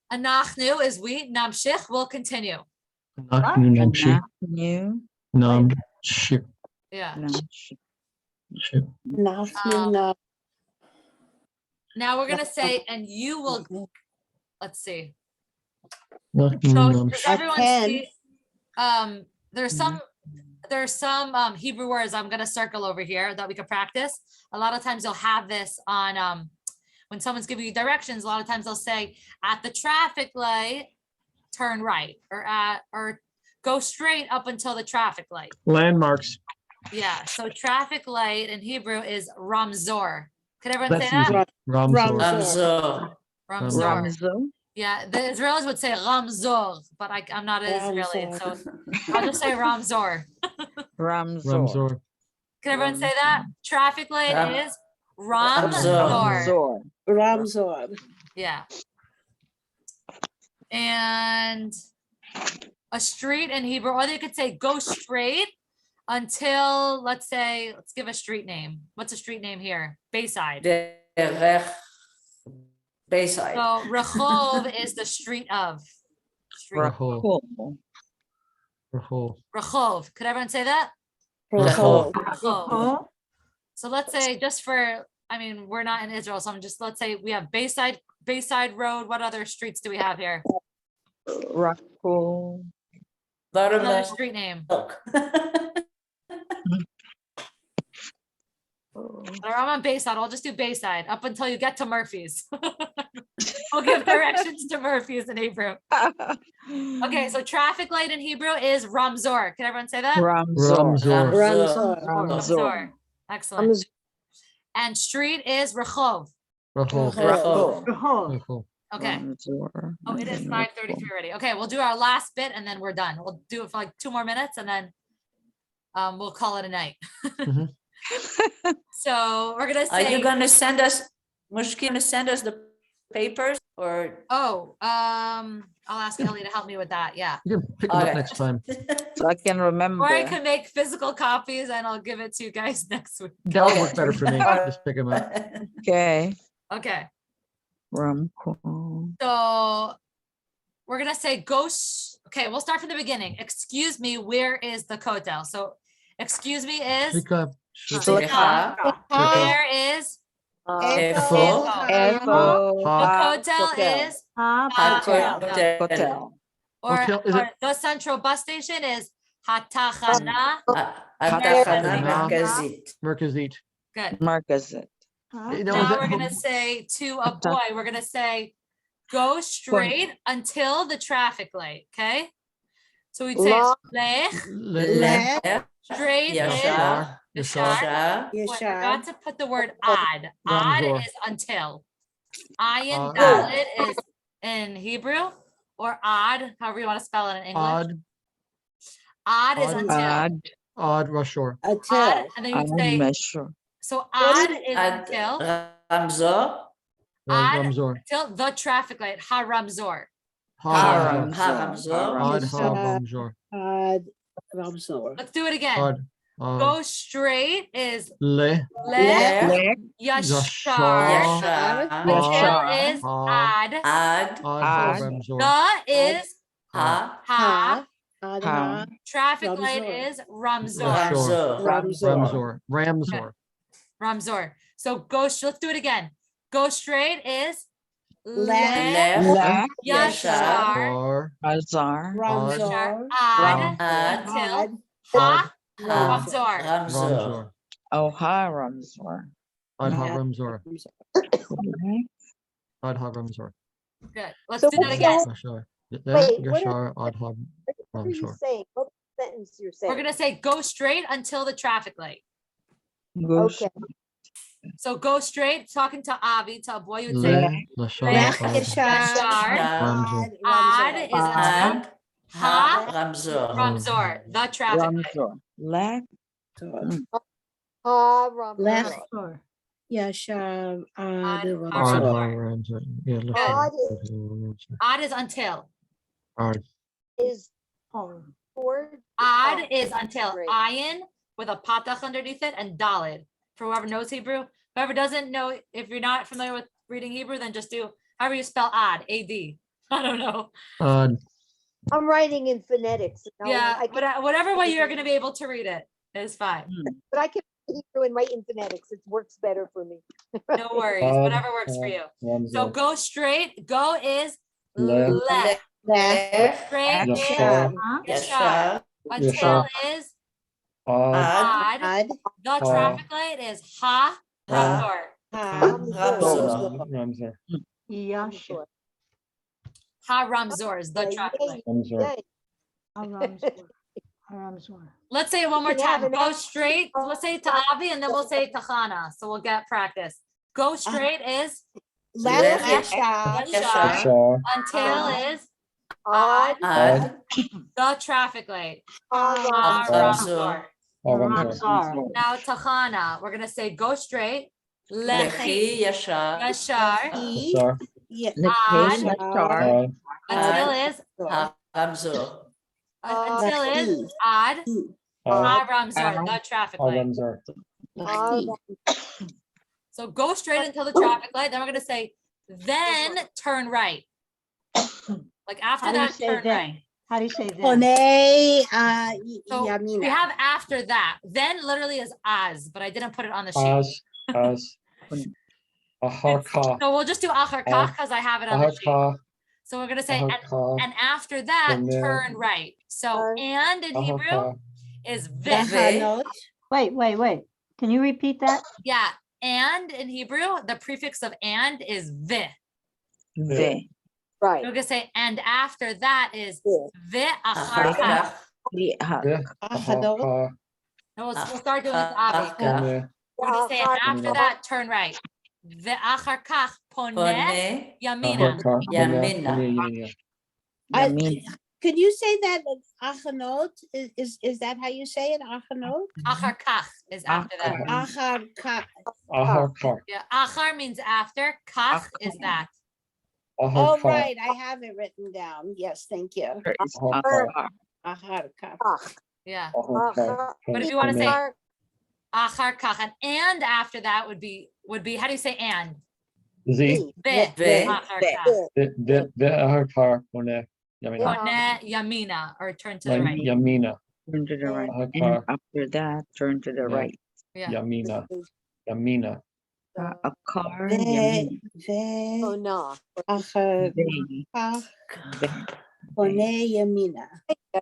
S1: Anachnu is we, namshich, we'll continue.
S3: Namshik.
S5: New.
S3: Namshik.
S1: Yeah. Now we're gonna say, and you will, let's see. So does everyone see, there's some Hebrew words I'm gonna circle over here that we could practice. A lot of times you'll have this on, when someone's giving you directions, a lot of times they'll say, at the traffic light, turn right, or go straight up until the traffic light.
S3: Landmarks.
S1: Yeah, so traffic light in Hebrew is ramzor. Could everyone say
S3: That's
S1: that?
S3: easy. Ramzor.
S1: Ramzor. Yeah, the Israelis would say ramzor, but I'm not an Israeli, so I'll just say ramzor.
S5: Ramzor.
S1: Can everyone say that? Traffic light is
S4: Ramzor.
S11: Ramzor.
S1: Yeah. And a street in Hebrew, or they could say go straight until, let's give a street name. What's a street name here? Bayside.
S4: Bayside.
S1: So Rehov is the street of.
S3: Rehov.
S1: Rehov. Could everyone say that?
S4: Rehov.
S1: Rehov. So let's say, just for I mean, we're not in Israel, so I'm just, let's say we have Bayside Road. What other streets do we have here?
S5: Rockpool.
S1: Another street name. Or I'm on Bayside. I'll just do Bayside up until you get to Murphy's. I'll give directions to Murphy's in Hebrew. Okay, so traffic light in Hebrew is Ramzor. Can everyone say that?
S2: Ramzor.
S1: Ramzor. Excellent. And street is Rehov.
S2: Rehov.
S1: Okay. Oh, it is 5:33 already. Okay, we'll do our last bit and then we're done. We'll do it for like 2 more minutes and then we'll call it a night. So we're gonna say.
S4: Are you gonna send us, Mushki, gonna send us the papers or?
S1: Oh, I'll ask Ellie to help me with that. Yeah.
S2: You can pick it up next time.
S5: So I can remember.
S1: Or I can make physical copies and I'll give it to you guys next week.
S2: That'll work better for me. Just pick them up.
S5: Okay.
S1: Okay.
S5: Rampool.
S1: So we're gonna say okay, we'll start from the beginning. Excuse me, where is the kotel? So excuse me is where is the kotel is
S5: Hotel.
S1: or
S2: Hotel, is it-
S1: the central bus station is Hatachana.
S2: Merkazit.
S1: Good.
S5: Markazit.
S2: You know,
S1: Now we're gonna say to a boy, we're gonna say, go straight until the traffic light, okay? So we'd say lech, straight is
S2: Yashar.
S1: Yashar. Wait, I forgot to put the word ad. Ad
S2: Ramzor.
S1: is until. Ayin
S2: Ad.
S1: dalit is in Hebrew or ad, however you want to spell it in English. Ad is
S2: Ad.
S1: until.
S2: Odd Rashor.
S1: Ad, and then you would say,
S5: Measure.
S1: so ad is until.
S4: Ramzor.
S1: Ad
S2: Ramzor.
S1: until the traffic light. Haramzor.
S4: Haramzor.
S2: Odd Haramzor.
S11: Ramzor.
S1: Let's do it again.
S2: Odd.
S1: Go straight is
S2: Le.
S1: lech, yashar. Until is ad.
S4: Ad.
S2: Odd Haramzor.
S1: The is
S4: Ha.
S1: ha. Traffic light is ramzor.
S2: Ramzor.
S1: Ramzor. So let's do it again. Go straight is
S4: Left.
S1: yashar.
S5: Ramzor.
S1: Ad.
S4: Ad.
S1: Until ha. Ramzor.
S4: Ramzor.
S5: Oh, hi, Ramzor.
S2: Odd Haramzor. Odd Haramzor.
S1: Good. Let's
S9: So
S1: do that
S9: what's
S1: again.
S2: Yashar.
S9: Wait, what
S2: Yashar. Odd
S9: What are you
S2: Haramzor.
S9: saying? What sentence you're saying?
S1: We're gonna say go straight until the traffic light.
S9: Okay.
S1: So go straight, talking to Avi, to a boy, you would
S2: Le.
S1: say
S2: Lashar.
S1: Yashar.
S2: Ramzor.
S1: Ad is until
S4: Ad.
S1: ha.
S4: Ramzor.
S1: Ramzor. The traffic light.
S5: Ramzor. Left.
S11: Left.
S6: Sure.
S11: Yashar.
S1: Ad.
S2: Odd
S1: Haramzor.
S2: Haramzor. Yeah,
S9: Odd
S2: Lashar.
S1: Ad is until.
S2: Odd.
S9: is
S6: Oh,
S9: word.
S1: Ad is until.
S9: Great.
S1: Ayin with a patach underneath it and dalid. For whoever knows Hebrew. Whoever doesn't know, if you're not familiar with reading Hebrew, then just do however you spell ad. A-D. I don't know.
S2: Odd.
S9: I'm writing in phonetics. No,
S1: Yeah,
S9: I can,
S1: but whatever way you're going to be able to read it is fine.
S9: but I can read Hebrew and write in phonetics. It works better for me.
S1: No worries. Whatever works for you. So go straight. Go is left.
S11: Left.
S1: Straight is
S2: Yashar.
S1: yashar. Until is
S2: Odd.
S1: ad. The traffic light is ha. Ramzor.
S2: Ramzor.
S6: Yasha.
S1: Ha Ramzor is the traffic light.
S2: Ramzor.
S6: Ramzor.
S1: Let's say it one more
S9: You can have
S1: time.
S9: an
S1: Go straight. Let's say to Avi and then we'll say to Hana. So we'll get practice. Go straight is
S11: Left.
S1: yashar.
S2: Yashar.
S1: Until is
S4: Ad.
S1: the traffic light.
S9: Ah,
S1: Ha Ramzor.
S6: Ramzor.
S1: Now to Hana, we're gonna say go straight.
S4: Lechi. Yashar.
S1: Yashar.
S2: Yashar.
S5: Yashar.
S1: Until is
S4: Ramzor.
S1: until is ad. Ha Ramzor. The traffic light. So go straight until the traffic light. Then we're gonna say, then turn right. Like after
S6: How do you
S1: that,
S6: say
S1: turn
S6: then?
S1: right.
S6: How do you say then?
S11: Honey,
S1: So we
S11: Yamina.
S1: have after that. Then literally is as, but I didn't put it on the sheet.
S2: As.
S3: Ahar ka.
S1: So we'll just do achar kach because I have it on the
S3: Ahar
S1: sheet.
S3: ka.
S1: So we're gonna say,
S3: Ahar ka.
S1: and after that,
S3: Poneh.
S1: turn right. So and in
S3: Ahar
S1: Hebrew
S3: ka.
S1: is
S4: Ve.
S1: veh.
S6: Wait. Can you repeat that?
S1: Yeah, and in Hebrew, the prefix of and is veh.
S5: Ve.
S9: Right.
S1: We're gonna say, and after that is veh
S4: Achar
S1: achar kach.
S4: kach.
S3: Ve. Ahar ka.
S1: And we'll start doing it Avi.
S4: Achar kach.
S3: Poneh.
S1: We're gonna say, and after
S3: Yamina.
S1: that, turn right. Veh achar kach poneh
S4: Poneh
S1: yamina.
S3: Ahar ka. Poneh.
S4: Yamina.
S3: Poneh yamina.
S5: Yamin.
S11: Could you say that in achanot? Is that how you say it? Achanot?
S1: Achar kach is after that.
S11: Achar ka.
S3: Ahar ka.
S1: Yeah, achar means after, kach is that.
S3: Ahar
S11: Oh,
S3: ka.
S11: right. I have it written down. Yes, thank you.
S5: Is
S3: Ahar ka.
S11: Achar ka.
S1: Yeah,
S3: Ahar ka.
S1: but if you want to say
S3: Poneh.
S1: achar kach and after that would be how do you say and?
S3: Z.
S1: Ve
S4: Ve.
S1: achar
S5: Ve.
S1: kach.
S3: Ve. Ahar ka. Poneh. Yamina.
S1: Poneh yamina, or turn to the right.
S3: Yamina.
S5: Turn to the right.
S3: Ahar
S5: And
S3: ka.
S5: after that, turn to the
S3: Yeah.
S5: right.
S1: Yeah.
S3: Yamina. Yamina.
S5: A car.
S11: Ve.
S5: Yamin.
S11: Ve.
S9: Oh, no.
S11: Achar
S5: Ve.
S11: ka.
S5: Ve.
S11: Poneh yamina.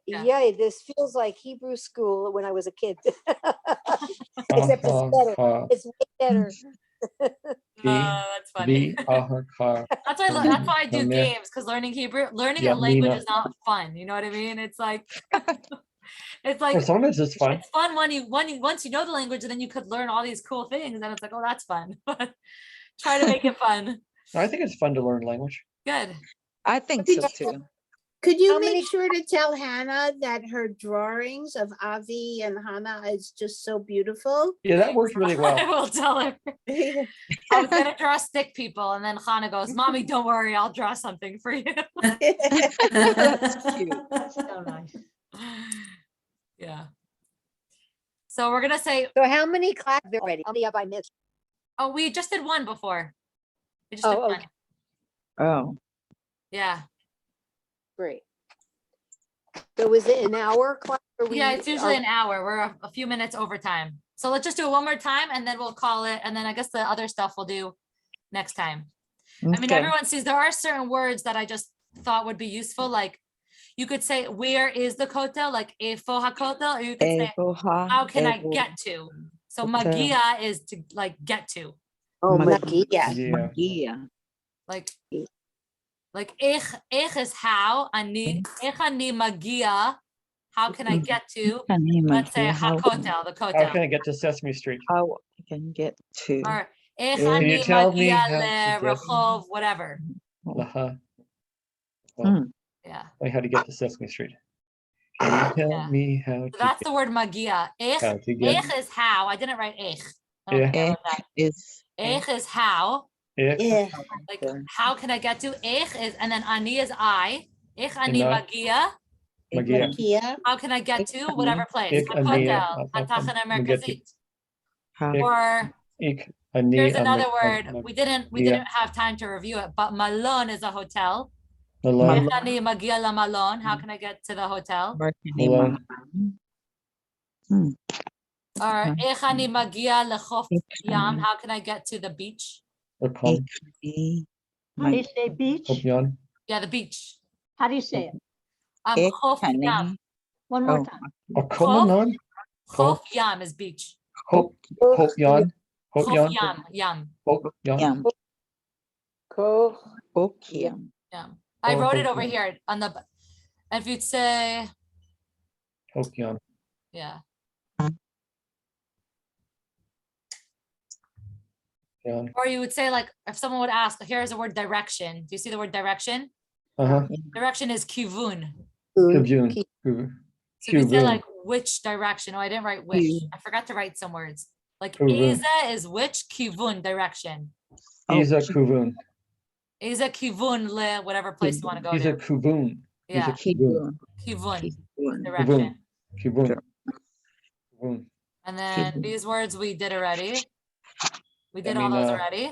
S1: Yeah.
S9: Yeah, this feels like Hebrew school when I was a kid. Except it's
S3: Ahar
S9: better.
S3: ka.
S9: It's way better.
S1: That's funny.
S3: Ahar ka.
S1: That's why I do
S3: Poneh.
S1: games, because learning a language
S3: Yamina.
S1: is not fun. You know what I mean? It's like it's
S3: Well,
S1: like
S3: sometimes it's fun.
S1: it's fun once you know the language, and then you could learn all these cool things, and it's like, oh, that's fun. But try to make it fun.
S3: I think it's fun to learn language.
S1: Good.
S5: I think so too.
S11: Could you
S9: How
S11: make
S9: many-
S11: sure to tell Hannah that her drawings of Avi and Hannah is just so beautiful?
S3: Yeah, that worked really
S1: I
S3: well.
S1: will tell her. I was gonna draw stick people, and then Hannah goes, "Mommy, don't worry, I'll draw something for you."
S5: That's cute.
S6: So nice.
S1: Yeah. So we're gonna say,
S9: So how many classes already? How many have I missed?
S1: oh, we just did one before. We just did
S9: Oh,
S1: one.
S9: okay,
S5: Oh,
S1: Yeah.
S9: great. So is it an hour class? Or
S1: Yeah, it's usually
S9: are-
S1: an hour. We're a few minutes over time. So let's just do it one more time, and then we'll call it. And then I guess the other stuff we'll do next time. I mean,
S5: okay.
S1: everyone sees there are certain words that I just thought would be useful. Like you could say, where is the kotel? Like efo hakotel, or you could say,
S5: Evoha,
S1: how can I
S5: evo-
S1: get to? So
S5: Hotel.
S1: magia is to like get to.
S9: Oh,
S5: Magia.
S11: Yeah.
S3: Yeah.
S5: Magia.
S1: Like ich is how, ani magia. How can I get to? Let's say hakotel, the
S3: How
S1: kotel.
S3: can I get to Sesame Street?
S5: How I can get to.
S1: Or ich
S3: Can you
S1: ani
S3: tell me
S1: magia
S3: how to
S1: le
S3: get-
S1: rehov, whatever.
S3: Laha.
S1: Yeah.
S3: Like how to get to Sesame Street. Can you tell
S1: Yeah.
S3: me how
S1: So
S3: to
S1: that's
S3: get,
S1: the word magia.
S3: how to get?
S1: Ich is how. I didn't write ich. I don't
S3: Yeah.
S1: think I wrote that.
S5: Is
S1: Ich is how.
S3: If
S11: Yeah.
S1: Like how can I get to? Ich is, and then ani is I. Ich ani
S3: Ina.
S1: magia.
S3: Magia.
S11: Magia.
S1: How can I get to whatever place?
S3: Ik ani
S1: Hakotel, hatachana merkazit.
S3: Ik-
S1: Or
S3: Ik ani
S1: here's
S3: a
S1: another
S3: mag-
S1: word.
S3: mag-
S1: We didn't
S3: magia.
S1: have time to review it, but malon is a hotel.
S3: Malone.
S1: Ich ani magia la malon. How can I get to the hotel?
S3: Malone.
S1: Or ich ani magia lechof yam. How can I get to the beach?
S3: Or come.
S6: How do you say beach?
S3: Kopjan.
S1: Yeah, the beach.
S6: How do you say it?
S1: Chof yam.
S6: One more time.
S3: Or Komanon.
S1: Chof yam is beach.
S3: Kopjan.
S1: Chof
S3: Kopjan.
S1: yam.
S3: Kopjan.
S5: Okiam.
S1: Yam. I
S3: Oh,
S1: wrote it over
S3: Hokiam.
S1: here on the. If you'd say,
S3: Kopjan.
S1: yeah.
S3: Yeah.
S1: Or you would say, like, if someone would ask, here's the word direction. Do you see the word direction?
S3: Uh-huh.
S1: Direction is kivun.
S3: Kopjan.
S1: So if you say
S3: Kivun.
S1: like which direction, oh, I didn't write which. I forgot to write some words. Like
S3: Kivun.
S1: Iza is which, kivun direction.
S3: He's a kuvun.
S1: Iza kivun le whatever place you want to go
S3: He's a
S1: to.
S3: kuvun. He's a
S1: Yeah,
S3: kuvun.
S1: kivun
S3: Kuvun.
S1: direction.
S3: Kuvun. Kuvun.
S1: And then
S5: Kivun.
S1: these words we did already. We did
S3: I
S1: all
S3: mean,
S1: those already.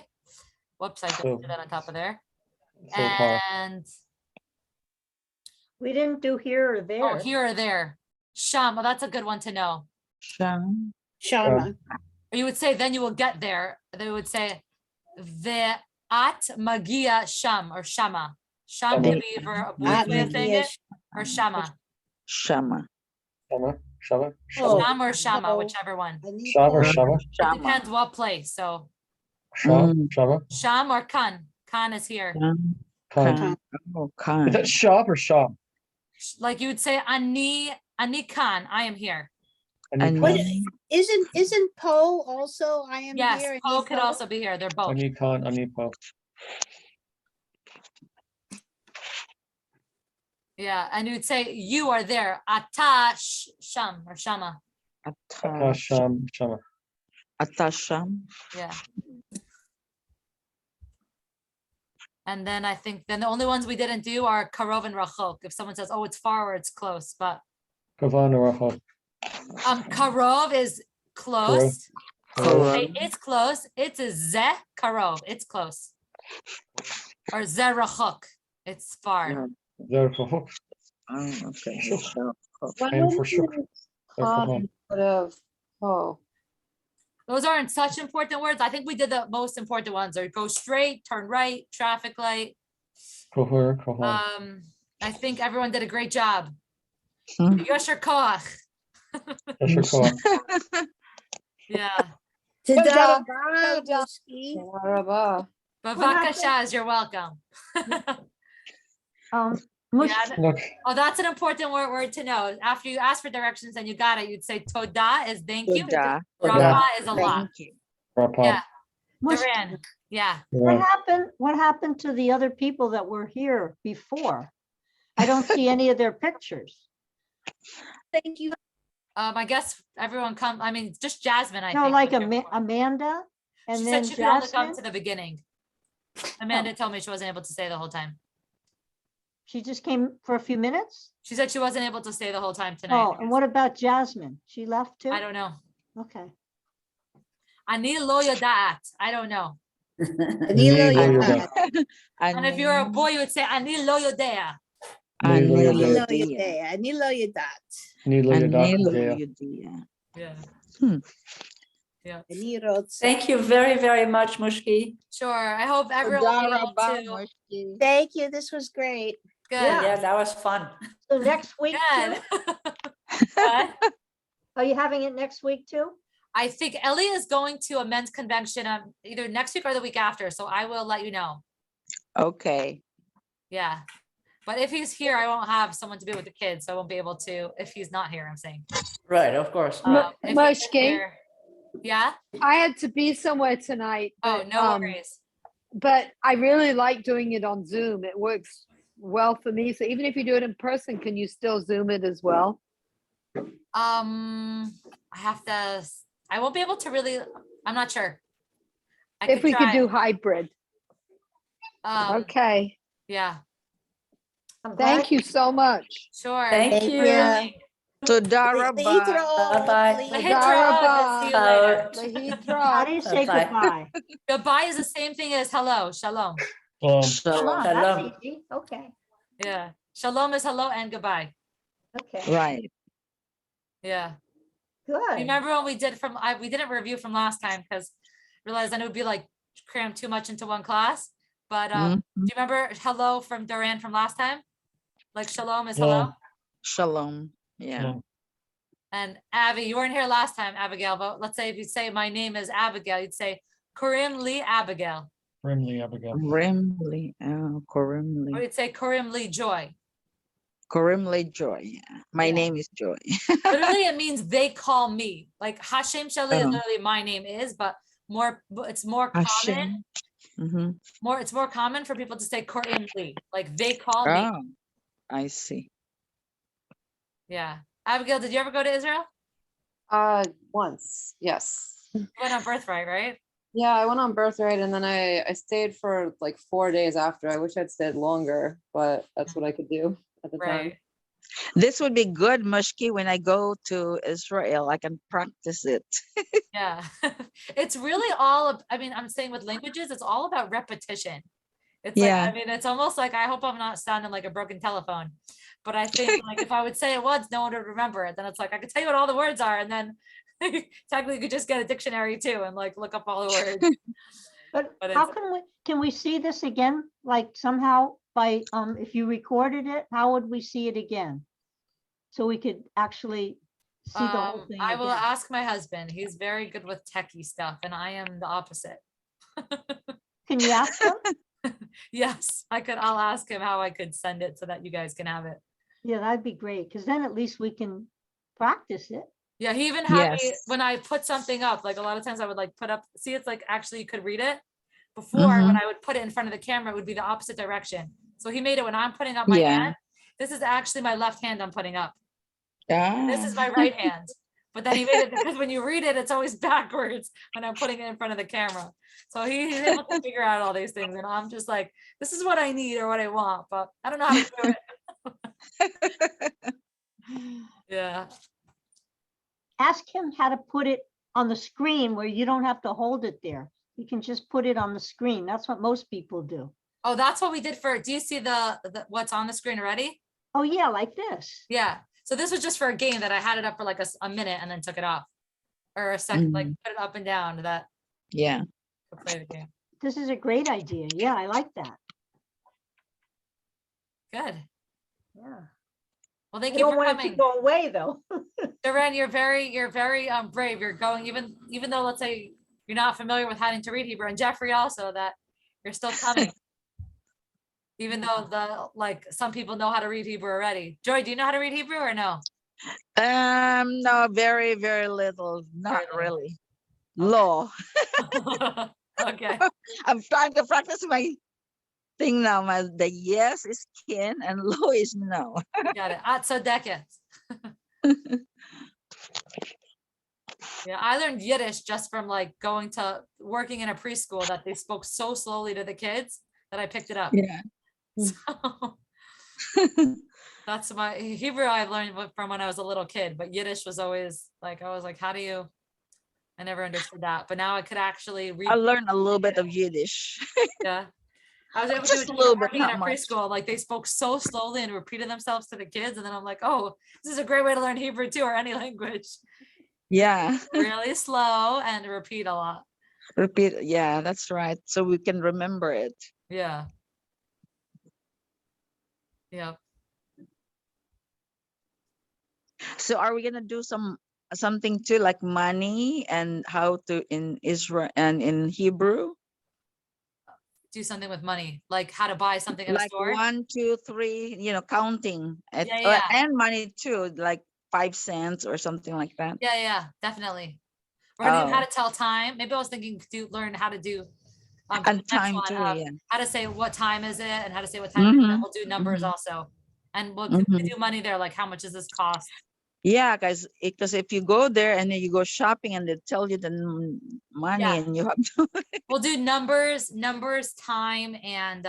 S1: Whoops, I
S3: so-
S1: did that on top of there.
S3: So far.
S1: And
S6: We didn't do here or
S1: oh,
S6: there.
S1: here or there. Sham, well, that's a good one to know.
S5: Sham.
S11: Shama.
S1: Or you would say, then you will get there. They would say, ve'at magia sham or shama. Sham can be for a boy's way of saying it, or shama.
S5: Shama.
S3: Shama, Shama,
S11: Oh.
S3: Shama,
S1: Sham or shama,
S11: So,
S1: whichever one.
S3: Shama, or Shama,
S1: It depends what place. So
S3: Shama, Shama,
S1: sham or kan. Kan is here.
S3: Khan.
S5: Khan. Oh,
S3: Is
S5: Khan.
S3: that shop or shop?
S1: Like you would say, ani kan, I am here.
S5: And
S11: What,
S5: then-
S11: isn't Poe also I am
S1: Yes,
S11: here?
S1: po could also be here. They're both.
S3: Ani Khan, Ani Po.
S1: Yeah, and you'd say you are there. Ata sham or shama.
S3: Akash, Sham, Shama.
S5: Atasham.
S1: Yeah. And then I think then the only ones we didn't do are karov and rachok. If someone says, "Oh, it's far or it's close," but
S3: Kavan or Rachel.
S1: karov is close.
S5: Karov.
S1: Say, it's close. It's a zeh karov. It's close. Or zeh rachok. It's far.
S3: There for hook.
S5: Oh, okay.
S3: Sure.
S5: Sure.
S3: And for sure.
S12: Oh,
S1: Those aren't such important words. I think we did the most important ones. Or go straight, turn right, traffic light.
S3: Kohor, Kohan.
S1: I think everyone did a great job.
S5: Hmm.
S1: Yosher koach.
S3: That's your call.
S1: Yeah.
S11: Toda Muski.
S12: Maraba.
S1: Bavakasha, you're welcome.
S6: Mush,
S1: Yeah.
S3: Look,
S1: Oh, that's an important word to know. After you ask for directions and you got it, you'd say toda is thank you.
S5: Toda.
S1: Rabba is a lot.
S5: Thank you.
S3: Rapab.
S1: Yeah.
S6: Mush,
S1: Duran. Yeah.
S6: what happened? What happened to the other people that were here before? I don't see any of their pictures.
S11: Thank you.
S1: I guess everyone come. I mean, just Jasmine. I
S6: No,
S1: think.
S6: like
S1: was here before.
S6: Amanda and
S1: She
S6: then
S1: said she could only come
S6: Jasmine.
S1: to the beginning. Amanda told me she wasn't able to stay the whole time.
S6: She just came for a few minutes?
S1: She said she wasn't able to stay the whole time tonight.
S6: Oh, and what about Jasmine? She left too?
S1: I don't know.
S6: Okay.
S1: Ani lo yodaat. I don't know.
S3: Ni lo yoda.
S1: And if you're a boy, you would say ani lo yodea.
S3: Ni lo yoda.
S11: Anilo Yadea. Anilo Yadat.
S3: Ni lo yoda.
S1: Yeah.
S5: Hmm.
S1: Yeah.
S11: Anirot.
S4: Thank you very, very much, Mushki.
S1: Sure. I hope everyone will be able to.
S11: Thank you. This was great.
S1: Good.
S4: Yeah, that was fun.
S6: So next week
S1: Good.
S6: too?
S1: What?
S6: Are you having it next week too?
S1: I think Ellie is going to a men's convention either next week or the week after. So I will let you know.
S5: Okay.
S1: Yeah. But if he's here, I won't have someone to be with the kids. So I won't be able to, if he's not here, I'm saying.
S4: Right, of course.
S1: If he's
S12: Mushki?
S1: here- Yeah.
S12: I had to be somewhere tonight.
S1: Oh,
S12: but,
S1: no worries.
S12: But I really like doing it on Zoom. It works well for me. So even if you do it in person, can you still Zoom it as well?
S1: I have to, I won't be able to really, I'm not sure. I
S12: If we could
S1: try.
S12: do hybrid. Okay.
S1: Yeah,
S12: Thank you so much.
S1: sure.
S4: Thank you.
S5: Toda rabba.
S4: Bye-bye.
S1: See you later.
S6: How do you say
S4: Bye-bye.
S6: goodbye?
S1: Goodbye is the same thing as hello, shalom.
S3: Shalom.
S6: Shalom,
S4: Shalom.
S6: that's easy. Okay,
S1: Yeah, shalom is hello and goodbye.
S6: okay,
S5: Right.
S1: Yeah.
S6: good.
S1: Remember when we did we didn't review from last time because realized then it would be like crammed too much into one class. But do you remember hello from Duran from last time? Like shalom is hello.
S5: Shalom. Yeah.
S3: Shalom.
S1: And Abby, you weren't here last time, Abigail, but let's say if you say my name is Abigail, you'd say Karim Lee Abigail.
S3: Brimley, Abigail.
S5: Rimley. Oh,
S1: Or
S5: Corimley.
S1: you'd say Karim Lee Joy.
S5: Corimley Joy. Yeah. My
S1: Yeah.
S5: name is Joy.
S1: Literally, it means they call me. Like Hashem Shali is
S5: Oh.
S1: literally my name is, but it's more common.
S5: Hashem. Mm-hmm.
S1: It's more common for people to say Karim Lee. Like they call me.
S5: Oh, I see.
S1: Yeah. Abigail, did you ever go to Israel?
S12: Once, yes.
S1: You went on birthright, right?
S12: Yeah, I went on birthright and then I stayed for like 4 days after. I wish I'd stayed longer, but that's what I could do at the time.
S1: Right.
S5: This would be good, Mushki. When I go to Israel, I can practice it.
S1: Yeah. It's really I mean, I'm saying with languages, it's all about repetition. It's
S5: Yeah.
S1: like, I mean, it's almost like, I hope I'm not sounding like a broken telephone, but I think like if I would say it once, no one would remember it. Then it's like, I could tell you what all the words are and then Technically, you could just get a dictionary too and like look up all the words.
S6: But
S1: But
S6: how
S1: it's,
S6: can we see this again? Like somehow by, if you recorded it, how would we see it again? So we could actually see the whole thing
S1: I will
S6: again.
S1: ask my husband. He's very good with techie stuff, and I am the opposite.
S6: Can you ask him?
S1: Yes, I'll ask him how I could send it so that you guys can have it.
S6: Yeah, that'd be great, because then at least we can practice it.
S1: Yeah, he even had me
S10: Yes.
S1: when I put something up, like a lot of times I would like put up, see, it's like actually you could read it. Before, when I would put it in front of the camera, it would be the opposite direction. So he made it when I'm putting up my
S10: Yeah.
S1: hand. This is actually my left hand I'm putting up. This is
S10: Ah.
S1: my right hand. But then he made it because when you read it, it's always backwards when I'm putting it in front of the camera. So he's able to figure out all these things. And I'm just like, this is what I need or what I want, but I don't know how to do it. Yeah.
S6: Ask him how to put it on the screen where you don't have to hold it there. You can just put it on the screen. That's what most people do.
S1: Oh, that's what we did for, do you see the what's on the screen already?
S6: Oh yeah, like this.
S1: Yeah. So this was just for a game that I had it up for like a minute and then took it off. Or a second, like put it up and down to that.
S10: Yeah.
S1: To play the game.
S6: This is a great idea. Yeah, I like that.
S1: Good.
S6: Yeah.
S1: Well, thank
S6: I
S1: you
S6: don't
S1: for
S6: want it
S1: coming.
S6: to go away though.
S1: Duran, you're very brave. You're going, even though let's say you're not familiar with having to read Hebrew, and Jeffrey also, that you're still coming. Even though some people know how to read Hebrew already. Joy, do you know how to read Hebrew or no?
S10: No, very, very little. Not really. Law.
S1: Okay.
S10: I'm trying to practice my thing now. The yes is kin and law is no.
S1: You got it. Atzodeket. Yeah, I learned Yiddish just from like going to working in a preschool that they spoke so slowly to the kids that I picked it up.
S10: Yeah.
S1: So, that's my Hebrew I learned from when I was a little kid, but Yiddish was always like, I was like, how do you? I never understood that, but now I could actually read.
S10: I learned a little bit of Yiddish.
S1: Yeah. I was able
S10: Just
S1: to
S10: a little bit,
S1: working in
S10: not
S1: a
S10: much.
S1: preschool, like they spoke so slowly and repeated themselves to the kids. And then I'm like, oh, this is a great way to learn Hebrew too, or any language.
S10: Yeah.
S1: Really slow and repeat a lot.
S10: Repeat. Yeah, that's right. So we can remember it.
S1: Yeah. Yeah.
S10: So are we gonna do something too, like money and how to in Israel and in Hebrew?
S1: Do something with money, like how to buy something in a
S10: Like
S1: store.
S10: 1, 2, 3, counting
S1: Yeah.
S10: and money too, like 5 cents or something like that.
S1: Yeah, definitely. We're gonna do how
S10: Oh,
S1: to tell time. Maybe I was thinking to learn how to do
S10: and
S1: next
S10: time
S1: one,
S10: too, yeah.
S1: how to say what time is it and how to say what time it is. And then
S10: Mhm,
S1: we'll do numbers
S10: mhm,
S1: also. And we'll
S10: mhm.
S1: do money there, like how much does this cost?
S10: Yeah, guys, because if you go there and then you go shopping and they tell you the money
S1: Yeah.
S10: and you have to
S1: We'll do numbers, time, and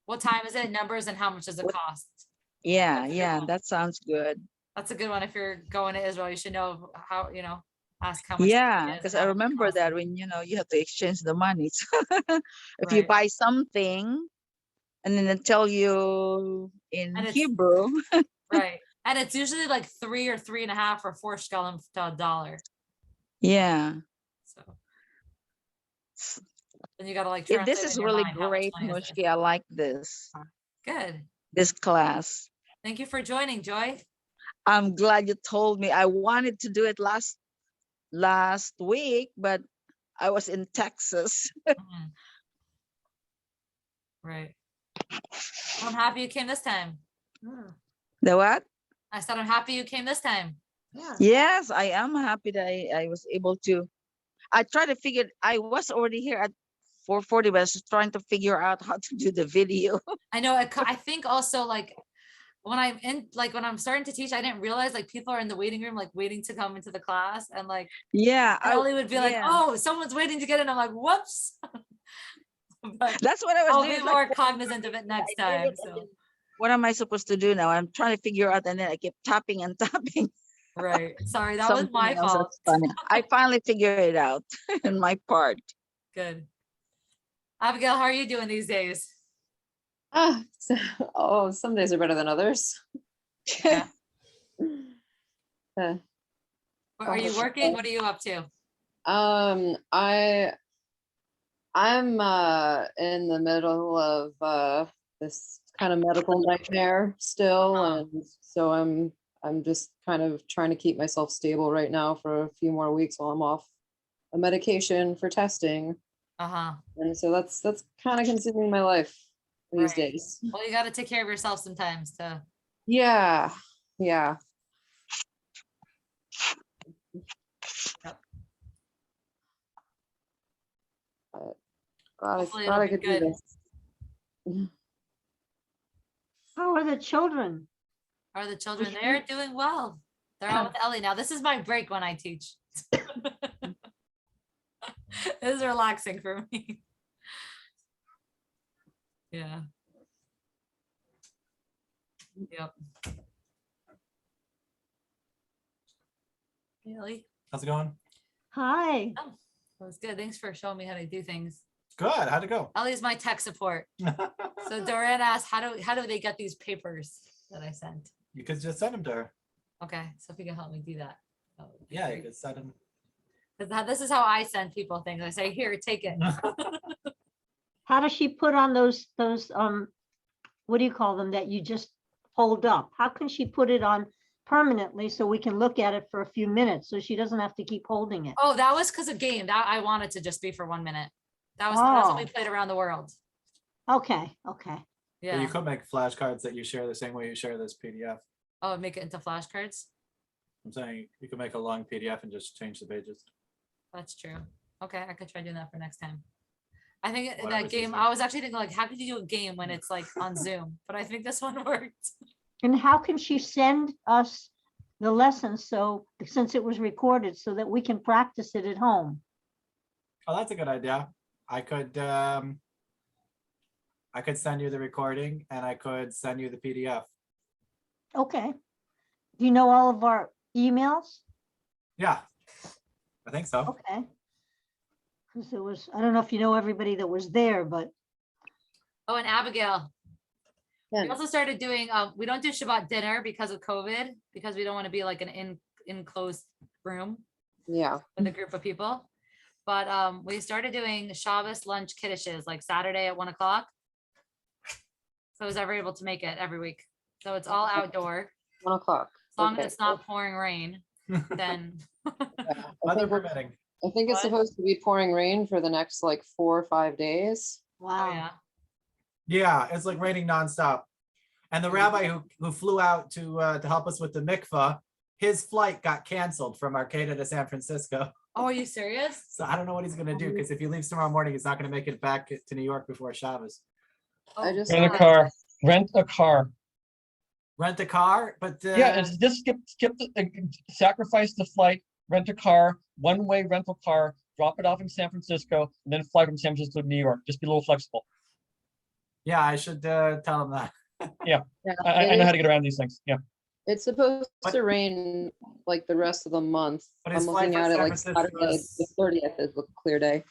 S1: what time is it? Numbers and how much does it cost?
S10: yeah, that sounds good.
S1: That's a good one. If you're going to Israel, you should know how, ask how much.
S10: Yeah,
S1: it is
S10: because
S1: and
S10: I
S1: how much it
S10: remember
S1: costs.
S10: that when you have to exchange the money. So if you
S1: Right.
S10: buy something and then they tell you in
S1: And it's
S10: Hebrew,
S1: right. And it's usually like 3 or 3.5 or 4 shekalim to a dollar.
S10: yeah.
S1: So then you gotta like
S10: This
S1: translate
S10: is
S1: in your
S10: really
S1: mind how much
S10: great,
S1: money is this.
S10: Mushki. I like this
S1: Good.
S10: class.
S1: Thank you for joining, Joy.
S10: I'm glad you told me. I wanted to do it last week, but I was in Texas.
S1: Mhm. Right. I'm happy you came this time.
S10: The what?
S1: I said I'm happy you came this time.
S6: Yeah.
S10: Yes, I am happy that I was able to. I tried to figure. I was already here at 4:40, but I was trying to figure out how to do the video.
S1: I know. I think also like when I'm starting to teach, I didn't realize like people are in the waiting room, like waiting to come into the class, and like
S10: Yeah,
S1: Ellie would be like,
S10: yeah.
S1: "Oh, someone's waiting to get in." I'm like, "Whoops." But
S10: That's what I was
S1: I'll
S10: doing.
S1: be
S10: It's
S1: more
S10: like,
S1: cognizant of it next
S10: I did
S1: time.
S10: it, and
S1: So
S10: then what am I supposed to do now? I'm trying to figure out, and then I kept tapping and tapping.
S1: right. Sorry, that was
S10: Something
S1: my
S10: else
S1: fault.
S10: that's funny. I finally figured it out in my part.
S1: Good. Abigail, how are you doing these days?
S13: Some days are better than others.
S1: Yeah. Are you working? What are you up to?
S13: I'm in the middle of this kind of medical nightmare still, and so I'm just kind of trying to keep myself stable right now for a few more weeks while I'm off a medication for testing. And so that's kind of consuming my life these days.
S1: Well, you got to take care of yourself sometimes too.
S13: Yeah.
S1: Hopefully
S13: Glad
S1: it'll
S13: I
S1: be
S13: could do
S1: good.
S13: this.
S6: How are the children?
S1: Are the children there? Doing well. They're out with Ellie now. This is my break when I teach. This is relaxing for me. Yeah. Yep. Hey, Ellie.
S14: How's it going?
S6: Hi.
S1: Oh, that was good. Thanks for showing me how to do things.
S14: Good. How'd it go?
S1: Ellie's my tech support. So Doran asked, how do they get these papers that I sent?
S14: You could just send them to her.
S1: Okay, so if you can help me do that.
S14: Yeah, you could send them.
S1: This is how I send people things. I say, here, take it.
S6: How does she put on those what do you call them that you just hold up? How can she put it on permanently so we can look at it for a few minutes so she doesn't have to keep holding it?
S1: Oh, that was because of game. That I wanted to just be for 1 minute. That's when we played around the world.
S6: Okay.
S1: Yeah.
S14: But you could make flashcards that you share the same way you share this PDF.
S1: Oh, make it into flashcards.
S14: I'm saying you could make a long PDF and just change the pages.
S1: That's true. Okay, I could try doing that for next time. I think that
S14: Whatever's
S1: game,
S14: easier.
S1: I was actually thinking like, how could you do a game when it's like on Zoom? But I think this one worked.
S6: And how can she send us the lessons since it was recorded so that we can practice it at home?
S14: Oh, that's a good idea. I could send you the recording and I could send you the PDF.
S6: Okay. Do you know all of our emails?
S14: Yeah, I think so.
S6: Okay. Because I don't know if you know everybody that was there, but.
S1: Oh, and Abigail. We also started doing, we don't do Shabbat dinner because of COVID, because we don't want to be like an enclosed room.
S13: Yeah.
S1: With a group of people. But we started doing Shabbos lunch kiddishes like Saturday at 1 o'clock. So I was ever able to make it every week. So it's all outdoor.
S13: 1 o'clock.
S1: As long as it's not pouring rain, then.
S14: Weather permitting.
S13: I think it's supposed to be pouring rain for the next like 4 or 5 days.
S6: Wow.
S1: Oh, yeah.
S14: Yeah, it's like raining nonstop. And the rabbi who flew out to help us with the mikvah, his flight got canceled from Arcata to San Francisco.
S1: Oh, are you serious?
S14: So I don't know what he's gonna do, because if he leaves tomorrow morning, he's not gonna make it back to New York before Shabbos.
S13: I just
S3: Rent a car. Rent a car.
S14: Rent a car, but
S3: Yeah, it's just sacrifice the flight, rent a car, one-way rental car, drop it off in San Francisco, and then fly from San Francisco to New York. Just be a little flexible.
S14: yeah, I should tell him that.
S3: Yeah, I know how to get around these things. Yeah.
S13: It's supposed to rain like the rest of the month.
S14: But
S13: I'm
S14: his flight
S13: looking
S14: from
S13: at it
S14: San
S13: like
S14: Francisco
S13: Saturday,
S14: is-
S13: the 30th is a clear day.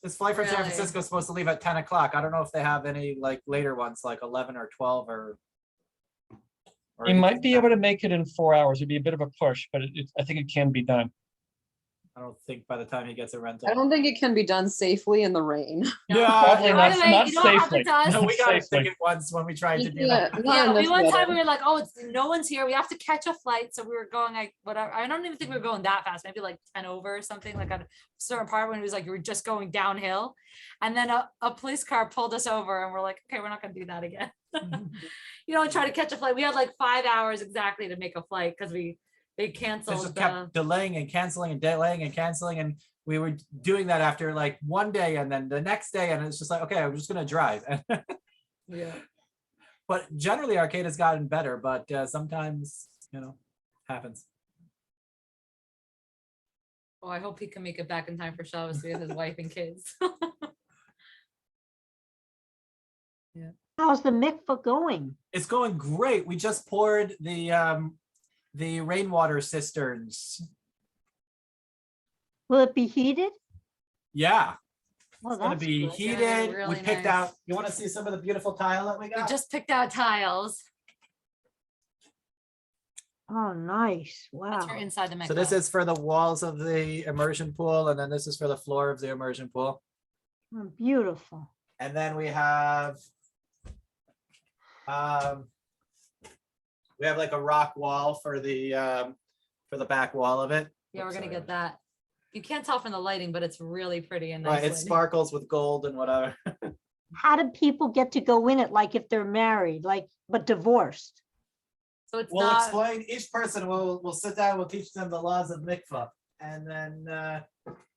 S14: This flight from San
S1: Really?
S14: Francisco is supposed to leave at 10 o'clock. I don't know if they have any like later ones, like 11 or 12 or
S3: You might be able to make it in 4 hours. It'd be a bit of a push, but I think it can be done.
S14: I don't think by the time he gets a rental.
S13: I don't think it can be done safely in the rain.
S3: Probably
S1: By
S3: not,
S1: the way,
S3: not
S1: you know what happened
S3: safely.
S1: to us?
S14: No, we got it
S3: Safely.
S14: ticket once when we tried to do
S13: Yeah,
S14: that.
S13: not
S1: Yeah,
S13: in this
S1: one time
S13: weather.
S1: we were like, oh, no one's here. We have to catch a flight. So we were going like, whatever. I don't even think we were going that fast, maybe like 10 over or something, like at a certain part when it was like, you were just going downhill. And then a police car pulled us over and we're like, okay, we're not going to do that again. You know, try to catch a flight. We had like 5 hours exactly to make a flight because they
S14: It
S1: canceled
S14: just
S1: the.
S14: kept delaying and canceling and delaying and canceling. And we were doing that after like one day and then the next day. And it's just like, okay, I'm just going to drive.
S1: Yeah.
S14: But generally Arcada's gotten better, but sometimes, you know, happens.
S1: Oh, I hope he can make it back in time for Shabbos with his wife and kids. Yeah.
S6: How's the mikvah going?
S14: It's going great. We just poured the rainwater cisterns.
S6: Will it be heated?
S14: Yeah,
S6: Well,
S14: it's gonna
S6: that's
S14: be
S6: good.
S14: heated.
S1: really
S14: We picked
S1: nice.
S14: out, you wanna see some of the beautiful tile that we
S1: We
S14: got?
S1: just picked out tiles.
S6: Oh, nice.
S1: That's for
S6: Wow.
S1: inside the mikvah.
S14: So this is for the walls of the immersion pool, and then this is for the floor of the immersion pool.
S6: Oh, beautiful.
S14: And then we have like a rock wall for the back wall of it.
S1: Yeah, we're
S14: Oops,
S1: gonna
S14: sorry.
S1: get that. You can't tell from the lighting, but it's really pretty and
S14: Right,
S1: nice.
S14: it sparkles with gold and whatever.
S6: How do people get to go in it? Like if they're married, like, but divorced?
S1: So it's
S14: We'll
S1: not,
S14: explain, each person will sit down, we'll teach them the laws of mikvah. And then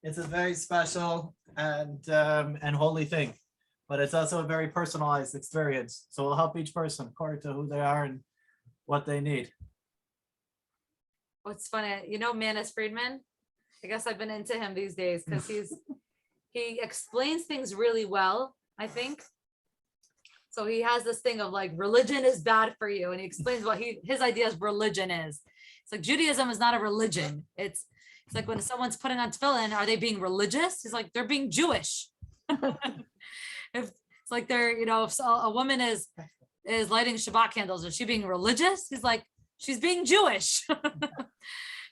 S14: it's a very special and holy thing. But it's also a very personalized experience. So we'll help each person according to who they are and what they need.
S1: what's funny, you know, Manis Friedman? I guess I've been into him these days because he explains things really well, I think. So he has this thing of like, religion is bad for you. And he explains what his idea of religion is. It's like Judaism is not a religion. It's like when someone's putting on tefillin, are they being religious? He's like, they're being Jewish. If it's like they're, you know, if a woman is lighting Shabbat candles, is she being religious? He's like, she's being Jewish.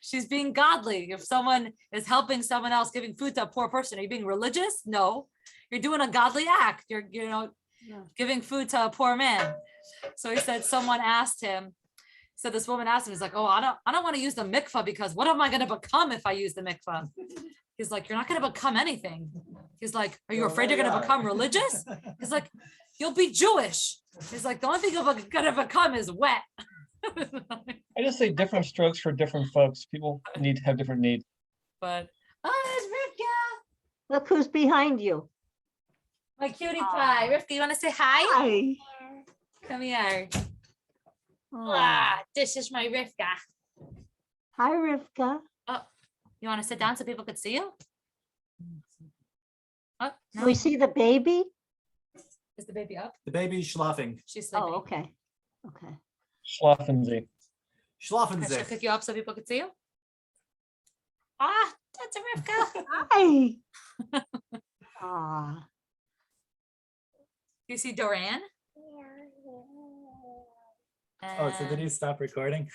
S1: She's being godly. If someone is helping someone else, giving food to a poor person, are you being religious? No, you're doing a godly act. You're, you know, giving food to a poor man. So he said, someone asked him, so this woman asked him, he's like, oh, I don't want to use the mikvah because what am I going to become if I use the mikvah? He's like, you're not going to become anything. He's like, are you afraid you're going to become religious? He's like, you'll be Jewish. He's like, the only thing you're going to become is wet.
S3: I just say different strokes for different folks. People have different needs.
S1: But, oh, it's Rivka.
S6: Look who's behind you.
S1: My cutie pie. Rivka, you want to say hi?
S6: Hi.
S1: Come here.
S6: Oh.
S1: Ah, this is my Rivka.
S6: Hi, Rivka.
S1: Oh, you want to sit down so people could see you? Oh,
S6: Can we see the baby?
S1: Is the baby up?
S14: The baby's schlafing.
S1: She's sleeping.
S6: Oh, okay. Okay.
S3: Schlafen Sie.
S14: Schlafen
S1: Should I
S14: Sie.
S1: pick you up so people could see you? Ah, that's a Rivka.
S6: Hi. Ah.
S1: You see Doran?
S14: Oh, so did you stop recording?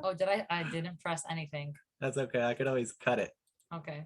S1: Oh, did I? I didn't press anything.
S14: That's okay. I could always cut it.
S1: Okay.